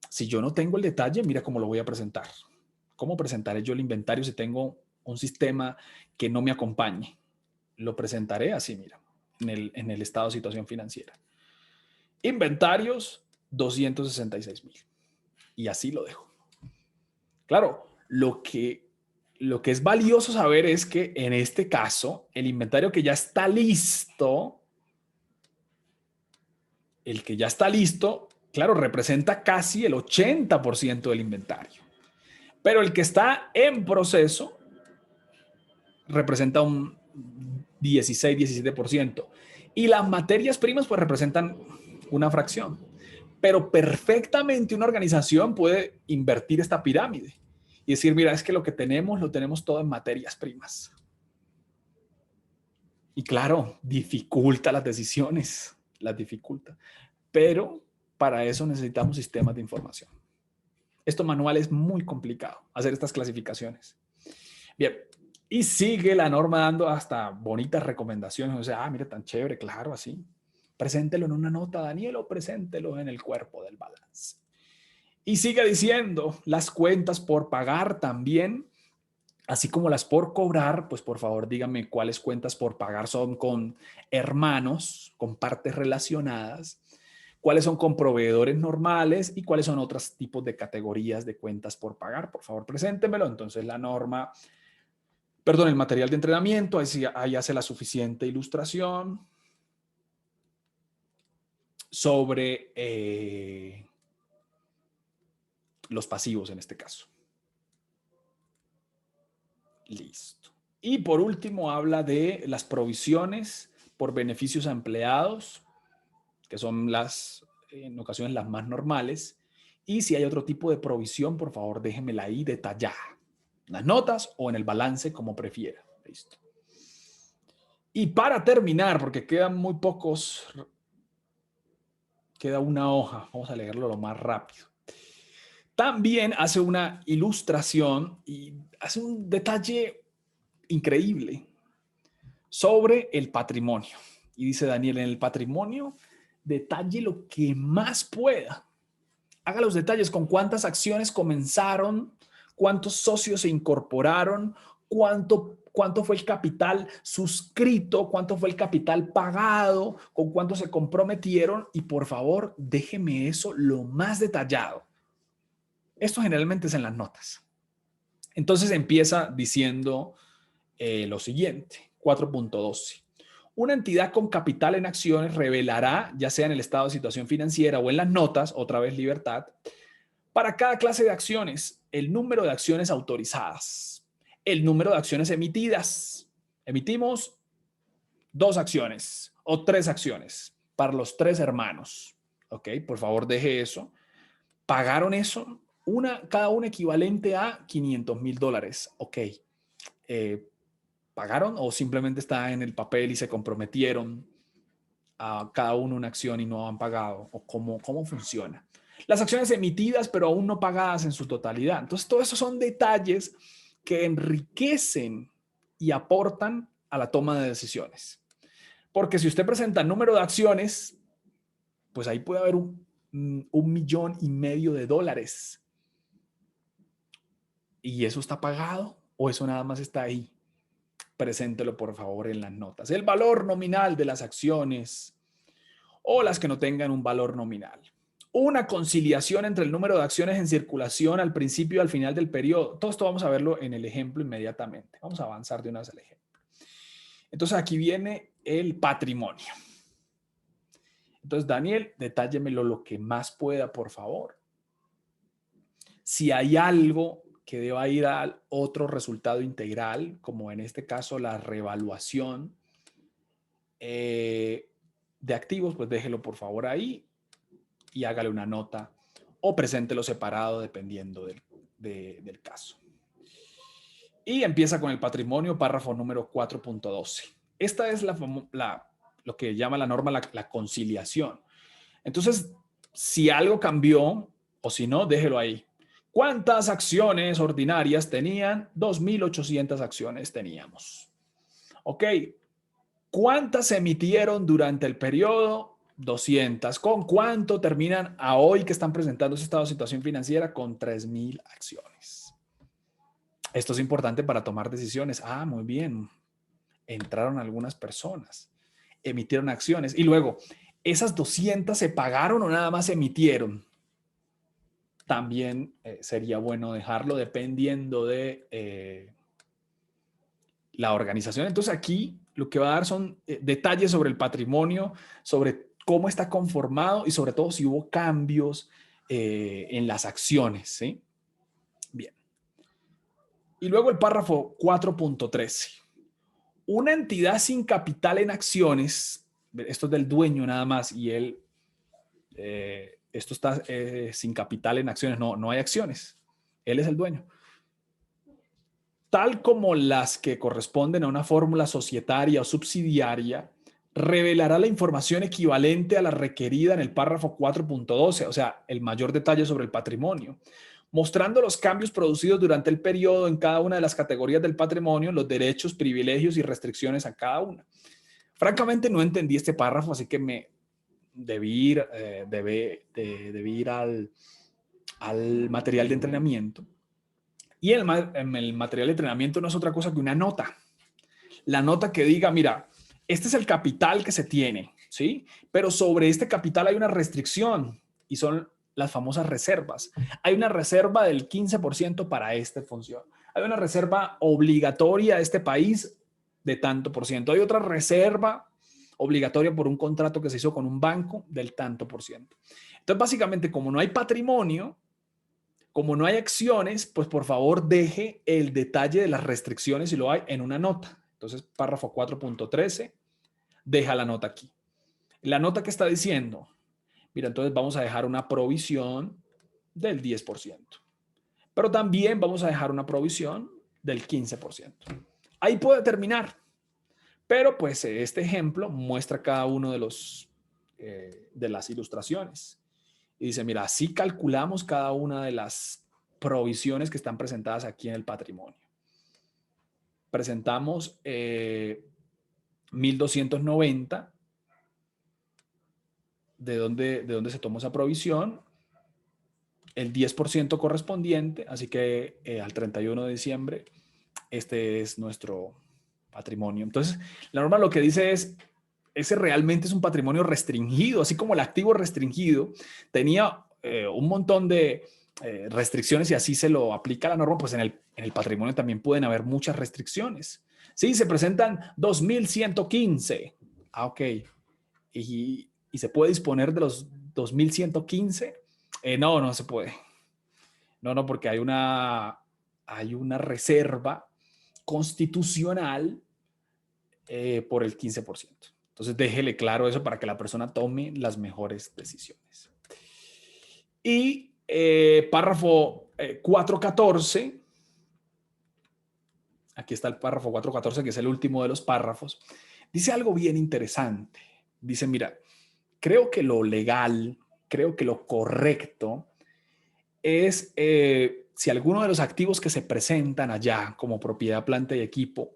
si yo no tengo el detalle, mira cómo lo voy a presentar. ¿Cómo presentaré yo el inventario si tengo un sistema que no me acompañe? Lo presentaré así, mira, en el estado de situación financiera. Inventarios, 266,000. Y así lo dejo. Claro, lo que es valioso saber es que en este caso, el inventario que ya está listo, el que ya está listo, claro, representa casi el 80% del inventario. Pero el que está en proceso representa un 16-17%. Y las materias primas pues representan una fracción. Pero perfectamente una organización puede invertir esta pirámide y decir, mira, es que lo que tenemos, lo tenemos todo en materias primas. Y claro, dificulta las decisiones, las dificulta. Pero para eso necesitamos sistemas de información. Esto manual es muy complicado, hacer estas clasificaciones. Bien, y sigue la norma dando hasta bonitas recomendaciones. O sea, mira, tan chévere, claro, así. Preséntelo en una nota, Daniel, o preséntelo en el cuerpo del balance. Y sigue diciendo, las cuentas por pagar también, así como las por cobrar, pues por favor díganme cuáles cuentas por pagar son con hermanos, con partes relacionadas, cuáles son con proveedores normales y cuáles son otros tipos de categorías de cuentas por pagar. Por favor, preséntemelo. Entonces la norma, perdón, el material de entrenamiento, ahí hace la suficiente ilustración sobre los pasivos en este caso. Listo. Y por último habla de las provisiones por beneficios a empleados, que son en ocasiones las más normales. Y si hay otro tipo de provisión, por favor déjenmela ahí detallada. En las notas o en el balance, como prefiera. Listo. Y para terminar, porque quedan muy pocos, queda una hoja. Vamos a leerlo lo más rápido. También hace una ilustración y hace un detalle increíble sobre el patrimonio. Y dice Daniel, en el patrimonio, detalle lo que más pueda. Haga los detalles con cuántas acciones comenzaron, cuántos socios se incorporaron, cuánto fue el capital suscrito, cuánto fue el capital pagado, con cuánto se comprometieron y por favor déjeme eso lo más detallado. Esto generalmente es en las notas. Entonces empieza diciendo lo siguiente, 4.12. Una entidad con capital en acciones revelará, ya sea en el estado de situación financiera o en las notas, otra vez libertad, para cada clase de acciones, el número de acciones autorizadas, el número de acciones emitidas. Emitimos 2 acciones o 3 acciones para los 3 hermanos. Ok, por favor deje eso. ¿Pagaron eso? Cada una equivalente a $500,000. Ok. ¿Pagaron o simplemente está en el papel y se comprometieron a cada uno una acción y no han pagado? ¿O cómo funciona? Las acciones emitidas pero aún no pagadas en su totalidad. Entonces, todos esos son detalles que enriquecen y aportan a la toma de decisiones. Porque si usted presenta el número de acciones, pues ahí puede haber $1,500,000. ¿Y eso está pagado o eso nada más está ahí? Preséntelo por favor en las notas. El valor nominal de las acciones o las que no tengan un valor nominal. Una conciliación entre el número de acciones en circulación al principio y al final del periodo. Todo esto vamos a verlo en el ejemplo inmediatamente. Vamos a avanzar de una vez al ejemplo. Entonces aquí viene el patrimonio. Entonces, Daniel, detállemelo lo que más pueda, por favor. Si hay algo que deba ir al otro resultado integral, como en este caso la revaluación de activos, pues déjelo por favor ahí y hágale una nota o preséntelo separado dependiendo del caso. Y empieza con el patrimonio, párrafo número 4.12. Esta es lo que llama la norma la conciliación. Entonces, si algo cambió o si no, déjelo ahí. ¿Cuántas acciones ordinarias tenían? 2,800 acciones teníamos. Ok. ¿Cuántas se emitieron durante el periodo? 200. ¿Con cuánto terminan a hoy que están presentando ese estado de situación financiera? Con 3,000 acciones. Esto es importante para tomar decisiones. Ah, muy bien. Entraron algunas personas, emitieron acciones y luego, ¿esas 200 se pagaron o nada más se emitieron? También sería bueno dejarlo dependiendo de la organización. Entonces aquí lo que va a dar son detalles sobre el patrimonio, sobre cómo está conformado y sobre todo si hubo cambios en las acciones. ¿Sí? Bien. Y luego el párrafo 4.13. Una entidad sin capital en acciones, esto es del dueño nada más y él, esto está sin capital en acciones, no hay acciones, él es el dueño. tal como las que corresponden a una fórmula societaria o subsidiaria, revelará la información equivalente a la requerida en el párrafo 4.12, o sea, el mayor detalle sobre el patrimonio, mostrando los cambios producidos durante el periodo en cada una de las categorías del patrimonio, los derechos, privilegios y restricciones a cada una. Francamente no entendí este párrafo, así que me debí ir al material de entrenamiento. Y el material de entrenamiento no es otra cosa que una nota. La nota que diga, mira, este es el capital que se tiene, ¿sí? Pero sobre este capital hay una restricción y son las famosas reservas. Hay una reserva del 15% para esta función. Hay una reserva obligatoria de este país de tanto por ciento. Hay otra reserva obligatoria por un contrato que se hizo con un banco del tanto por ciento. Entonces, básicamente, como no hay patrimonio, como no hay acciones, pues por favor deje el detalle de las restricciones, si lo hay, en una nota. Entonces, párrafo 4.13, deja la nota aquí. La nota que está diciendo, mira, entonces vamos a dejar una provisión del 10%, pero también vamos a dejar una provisión del 15%. Ahí puede terminar, pero pues este ejemplo muestra cada uno de las ilustraciones. Y dice, mira, así calculamos cada una de las provisiones que están presentadas aquí en el patrimonio. Presentamos 1.290. ¿De dónde se tomó esa provisión? El 10% correspondiente, así que al 31 de diciembre, este es nuestro patrimonio. Entonces, la norma lo que dice es, ese realmente es un patrimonio restringido, así como el activo restringido tenía un montón de restricciones y así se lo aplica la norma, pues en el patrimonio también pueden haber muchas restricciones. Sí, se presentan 2.115. Ah, ok. ¿Y se puede disponer de los 2.115? No, no se puede. No, porque hay una reserva constitucional por el 15%. Entonces déjele claro eso para que la persona tome las mejores decisiones. Y párrafo 4.14, aquí está el párrafo 4.14, que es el último de los párrafos, dice algo bien interesante. Dice, mira, creo que lo legal, creo que lo correcto es si alguno de los activos que se presentan allá como propiedad, planta y equipo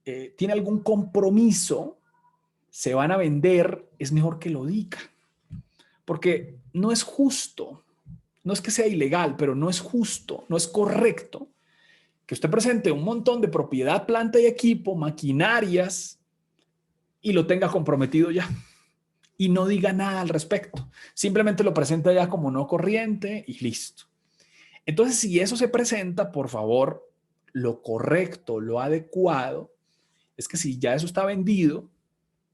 tiene algún compromiso, se van a vender, es mejor que lo diga. Porque no es justo, no es que sea ilegal, pero no es justo, no es correcto que usted presente un montón de propiedad, planta y equipo, maquinarias, y lo tenga comprometido ya. Y no diga nada al respecto. Simplemente lo presenta ya como no corriente y listo. Entonces, si eso se presenta, por favor, lo correcto, lo adecuado, es que si ya eso está vendido,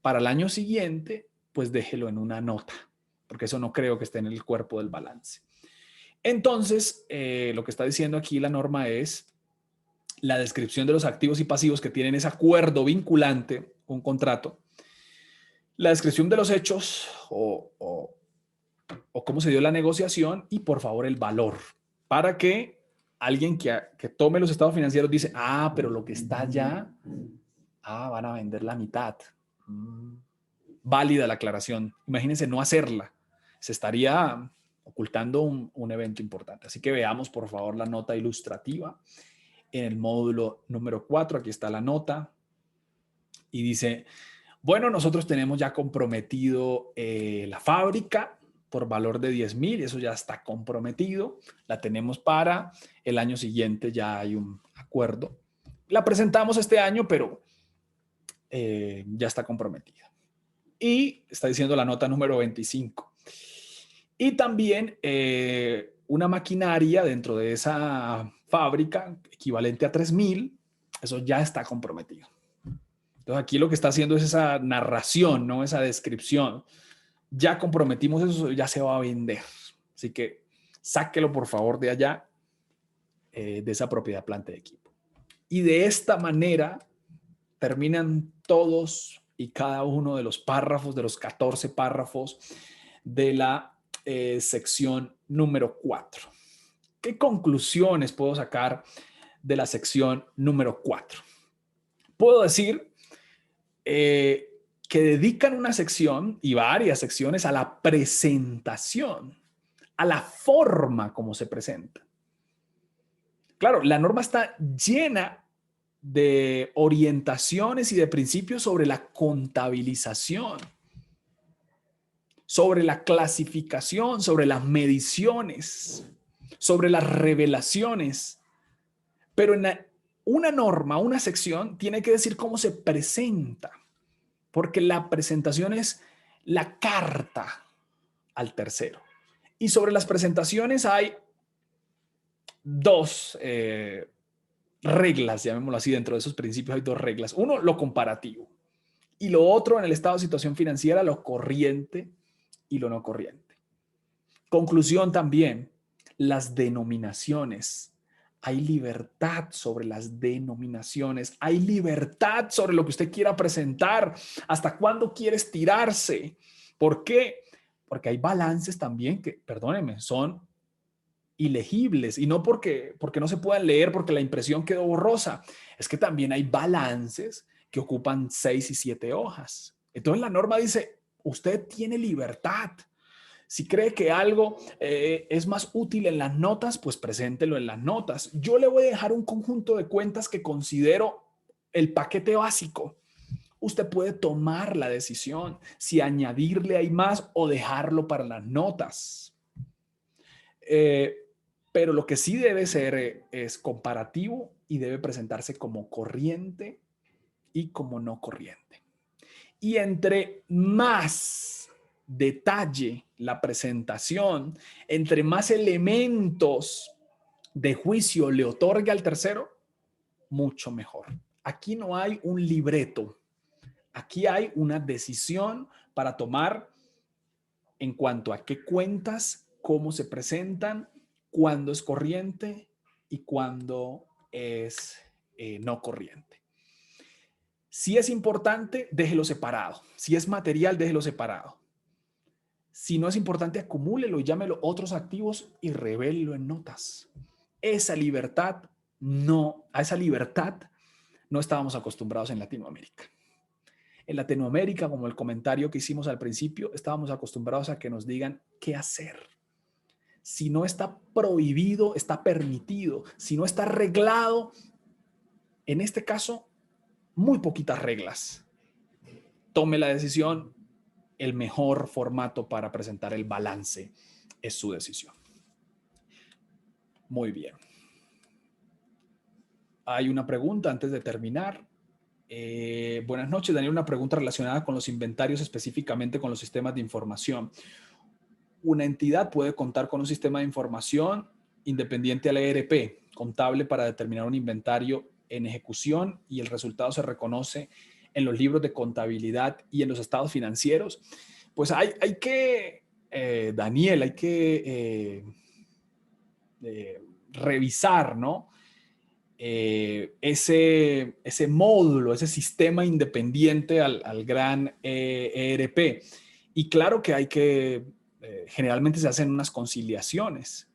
para el año siguiente, pues déjelo en una nota, porque eso no creo que esté en el cuerpo del balance. Entonces, lo que está diciendo aquí la norma es la descripción de los activos y pasivos que tienen ese acuerdo vinculante, un contrato, la descripción de los hechos o cómo se dio la negociación y, por favor, el valor, para que alguien que tome los estados financieros dice, pero lo que está allá, van a vender la mitad. Válida la aclaración. Imagínense no hacerla. Se estaría ocultando un evento importante. Así que veamos, por favor, la nota ilustrativa. En el módulo número 4, aquí está la nota. Y dice, bueno, nosotros tenemos ya comprometido la fábrica por valor de 10,000, eso ya está comprometido. La tenemos para el año siguiente, ya hay un acuerdo. La presentamos este año, pero ya está comprometida. Y está diciendo la nota número 25. Y también una maquinaria dentro de esa fábrica equivalente a 3,000, eso ya está comprometido. Entonces aquí lo que está haciendo es esa narración, ¿no? Esa descripción. Ya comprometimos eso, ya se va a vender. Así que sáquelo por favor de allá, de esa propiedad, planta y equipo. Y de esta manera terminan todos y cada uno de los párrafos, de los 14 párrafos de la sección número 4. ¿Qué conclusiones puedo sacar de la sección número 4. Puedo decir que dedican una sección y varias secciones a la presentación, a la forma como se presenta. Claro, la norma está llena de orientaciones y de principios sobre la contabilización, sobre la clasificación, sobre las mediciones, sobre las revelaciones. Pero en una norma, una sección, tiene que decir cómo se presenta, porque la presentación es la carta al tercero. Y sobre las presentaciones hay dos reglas, llamémoslo así, dentro de esos principios hay dos reglas. Uno, lo comparativo. Y lo otro, en el estado de situación financiera, lo corriente y lo no corriente. Conclusión también, las denominaciones. Hay libertad sobre las denominaciones. Hay libertad sobre lo que usted quiera presentar. ¿Hasta cuándo quiere estirarse? ¿Por qué? Porque hay balances también que, perdónenme, son ilegibles y no porque no se puedan leer porque la impresión quedó borrosa. Es que también hay balances que ocupan 6 y 7 hojas. Entonces la norma dice, usted tiene libertad. Si cree que algo es más útil en las notas, pues preséntelo en las notas. Yo le voy a dejar un conjunto de cuentas que considero el paquete básico. Usted puede tomar la decisión si añadirle ahí más o dejarlo para las notas. Pero lo que sí debe ser es comparativo y debe presentarse como corriente y como no corriente. Y entre más detalle la presentación, entre más elementos de juicio le otorgue al tercero, mucho mejor. Aquí no hay un libreto. Aquí hay una decisión para tomar en cuanto a qué cuentas, cómo se presentan, cuándo es corriente y cuándo es no corriente. Si es importante, déjelo separado. Si es material, déjelo separado. Si no es importante, acumúlelo y llámelo otros activos y revélelo en notas. A esa libertad no estábamos acostumbrados en Latinoamérica. En Latinoamérica, como el comentario que hicimos al principio, estábamos acostumbrados a que nos digan qué hacer. Si no está prohibido, está permitido. Si no está arreglado, en este caso, muy poquitas reglas. Tome la decisión. El mejor formato para presentar el balance es su decisión. Muy bien. Hay una pregunta antes de terminar. Buenas noches, Daniel. Una pregunta relacionada con los inventarios, específicamente con los sistemas de información. Una entidad puede contar con un sistema de información independiente al ERP, contable, para determinar un inventario en ejecución y el resultado se reconoce en los libros de contabilidad y en los estados financieros. Pues hay que, Daniel, hay que revisar, ¿no? Ese módulo, ese sistema independiente al gran ERP. Y claro que hay que, generalmente se hacen unas conciliaciones.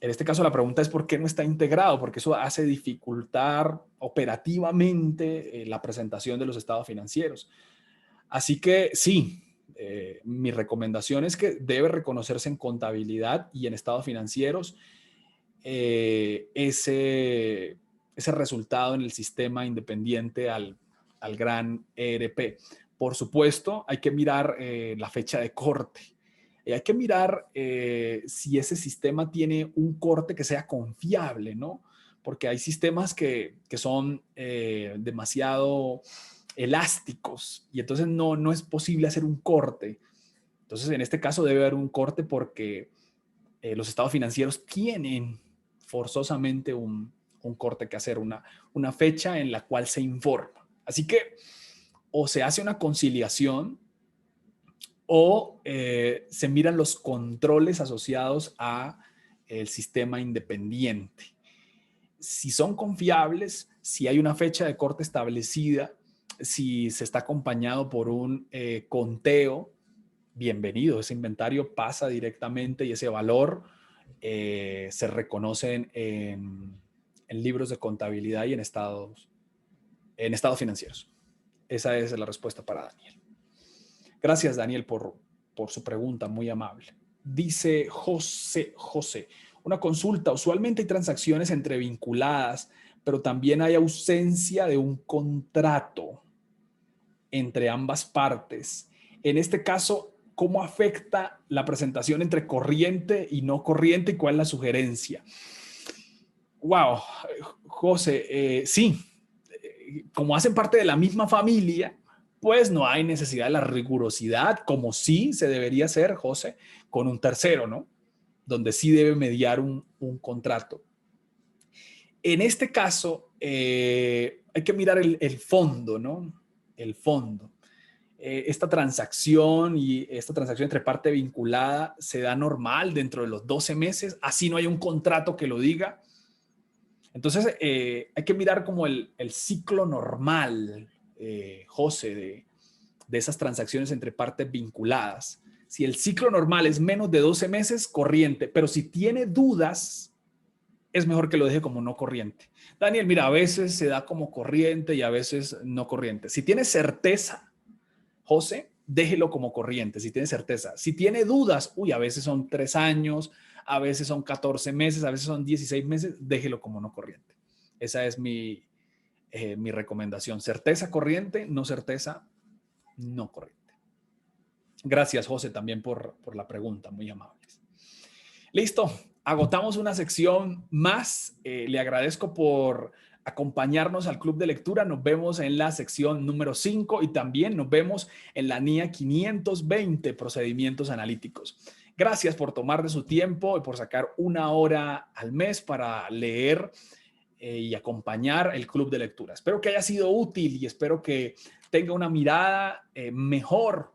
En este caso la pregunta es ¿por qué no está integrado? Porque eso hace dificultar operativamente la presentación de los estados financieros. Así que sí, mi recomendación es que debe reconocerse en contabilidad y en estados financieros ese resultado en el sistema independiente al gran ERP. Por supuesto, hay que mirar la fecha de corte. Hay que mirar si ese sistema tiene un corte que sea confiable, ¿no? Porque hay sistemas que son demasiado elásticos y entonces no es posible hacer un corte. Entonces, en este caso debe haber un corte porque los estados financieros tienen forzosamente un corte que hacer, una fecha en la cual se informa. Así que o se hace una conciliación o se miran los controles asociados a el sistema independiente. Si son confiables, si hay una fecha de corte establecida, si se está acompañado por un conteo, bienvenido, ese inventario pasa directamente y ese valor se reconoce en libros de contabilidad y en estados financieros. Esa es la respuesta para Daniel. Gracias, Daniel, por su pregunta, muy amable. Dice José, una consulta. Usualmente hay transacciones entre vinculadas, pero también hay ausencia de un contrato entre ambas partes. En este caso, ¿cómo afecta la presentación entre corriente y no corriente y cuál es la sugerencia? Wow, José, sí, como hacen parte de la misma familia, pues no hay necesidad de la rigurosidad, como sí se debería hacer, José, con un tercero, ¿no? Donde sí debe mediar un contrato. En este caso, hay que mirar el fondo, ¿no? El fondo. Esta transacción y esta transacción entre parte vinculada se da normal dentro de los 12 meses, así no hay un contrato que lo diga. Entonces, hay que mirar como el ciclo normal, José, de esas transacciones entre partes vinculadas. Si el ciclo normal es menos de 12 meses, corriente, pero si tiene dudas, es mejor que lo deje como no corriente. Daniel, mira, a veces se da como corriente y a veces no corriente. Si tiene certeza, José, déjelo como corriente, si tiene certeza. Si tiene dudas, a veces son 3 años, a veces son 14 meses, a veces son 16 meses, déjelo como no corriente. Esa es mi recomendación. Certeza corriente, no certeza no corriente. Gracias, José, también por la pregunta, muy amables. Listo, agotamos una sección más. Le agradezco por acompañarnos al Club de Lectura. Nos vemos en la sección número 5 y también nos vemos en la NIA 520, Procedimientos Analíticos. Gracias por tomar de su tiempo y por sacar 1 hora al mes para leer y acompañar el Club de Lectura. Espero que haya sido útil y espero que tenga una mirada mejor,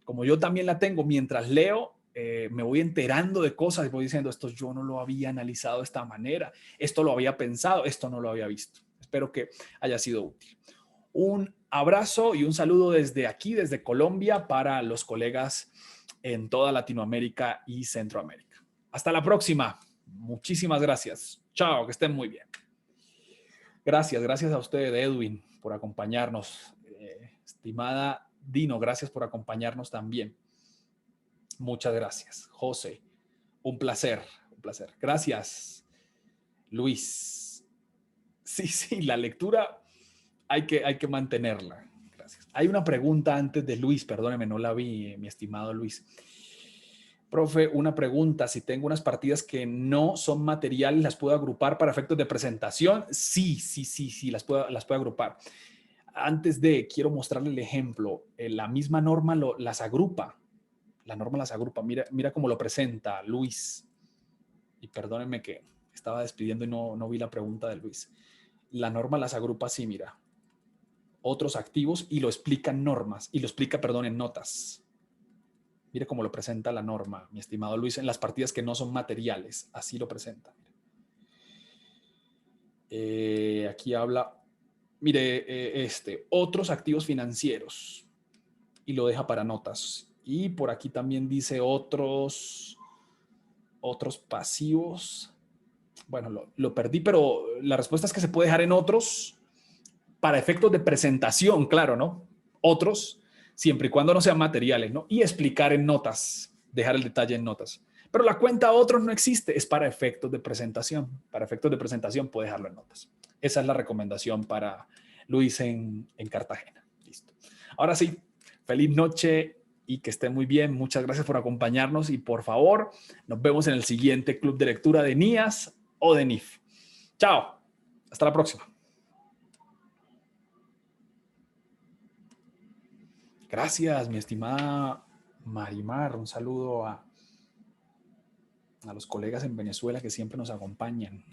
como yo también la tengo mientras leo. Me voy enterando de cosas y voy diciendo, esto yo no lo había analizado de esta manera, esto lo había pensado, esto no lo había visto. Espero que haya sido útil. Un abrazo y un saludo desde aquí, desde Colombia, para los colegas en toda Latinoamérica y Centroamérica. Hasta la próxima. Muchísimas gracias. Chao, que estén muy bien. Gracias a usted, Edwin, por acompañarnos. Estimada Dino, gracias por acompañarnos también. Muchas gracias, José. Un placer, un placer. Gracias, Luis. Sí, la lectura hay que mantenerla. Gracias. Hay una pregunta antes de Luis, perdóneme, no la vi, mi estimado Luis. Profe, una pregunta. Si tengo unas partidas que no son materiales, ¿las puedo agrupar para efectos de presentación? Sí, las puedo agrupar. Antes quiero mostrarle el ejemplo. La misma norma las agrupa. La norma las agrupa. Mira cómo lo presenta Luis. Y perdónenme que estaba despidiendo y no vi la pregunta de Luis. La norma las agrupa así, mira. Otros activos y lo explica en normas. Y lo explica, en notas. Mire cómo lo presenta la norma, mi estimado Luis, en las partidas que no son materiales. Así lo presenta. Aquí habla, otros activos financieros. Y lo deja para notas. Y por aquí también dice otros pasivos. Bueno, lo perdí, pero la respuesta es que se puede dejar en otros para efectos de presentación, claro, ¿no? Otros, siempre y cuando no sean materiales, ¿no? Y explicar en notas, dejar el detalle en notas. Pero la cuenta otros no existe, es para efectos de presentación. Para efectos de presentación puede dejarlo en notas. Esa es la recomendación para Luis en Cartagena. Listo. Ahora sí, feliz noche y que estén muy bien. Muchas gracias por acompañarnos y por favor, nos vemos en el siguiente club de lectura de NIAS o de NIF. Chao. Hasta la próxima. Gracias, mi estimada Marimar. Un saludo a los colegas en Venezuela que siempre nos acompañan.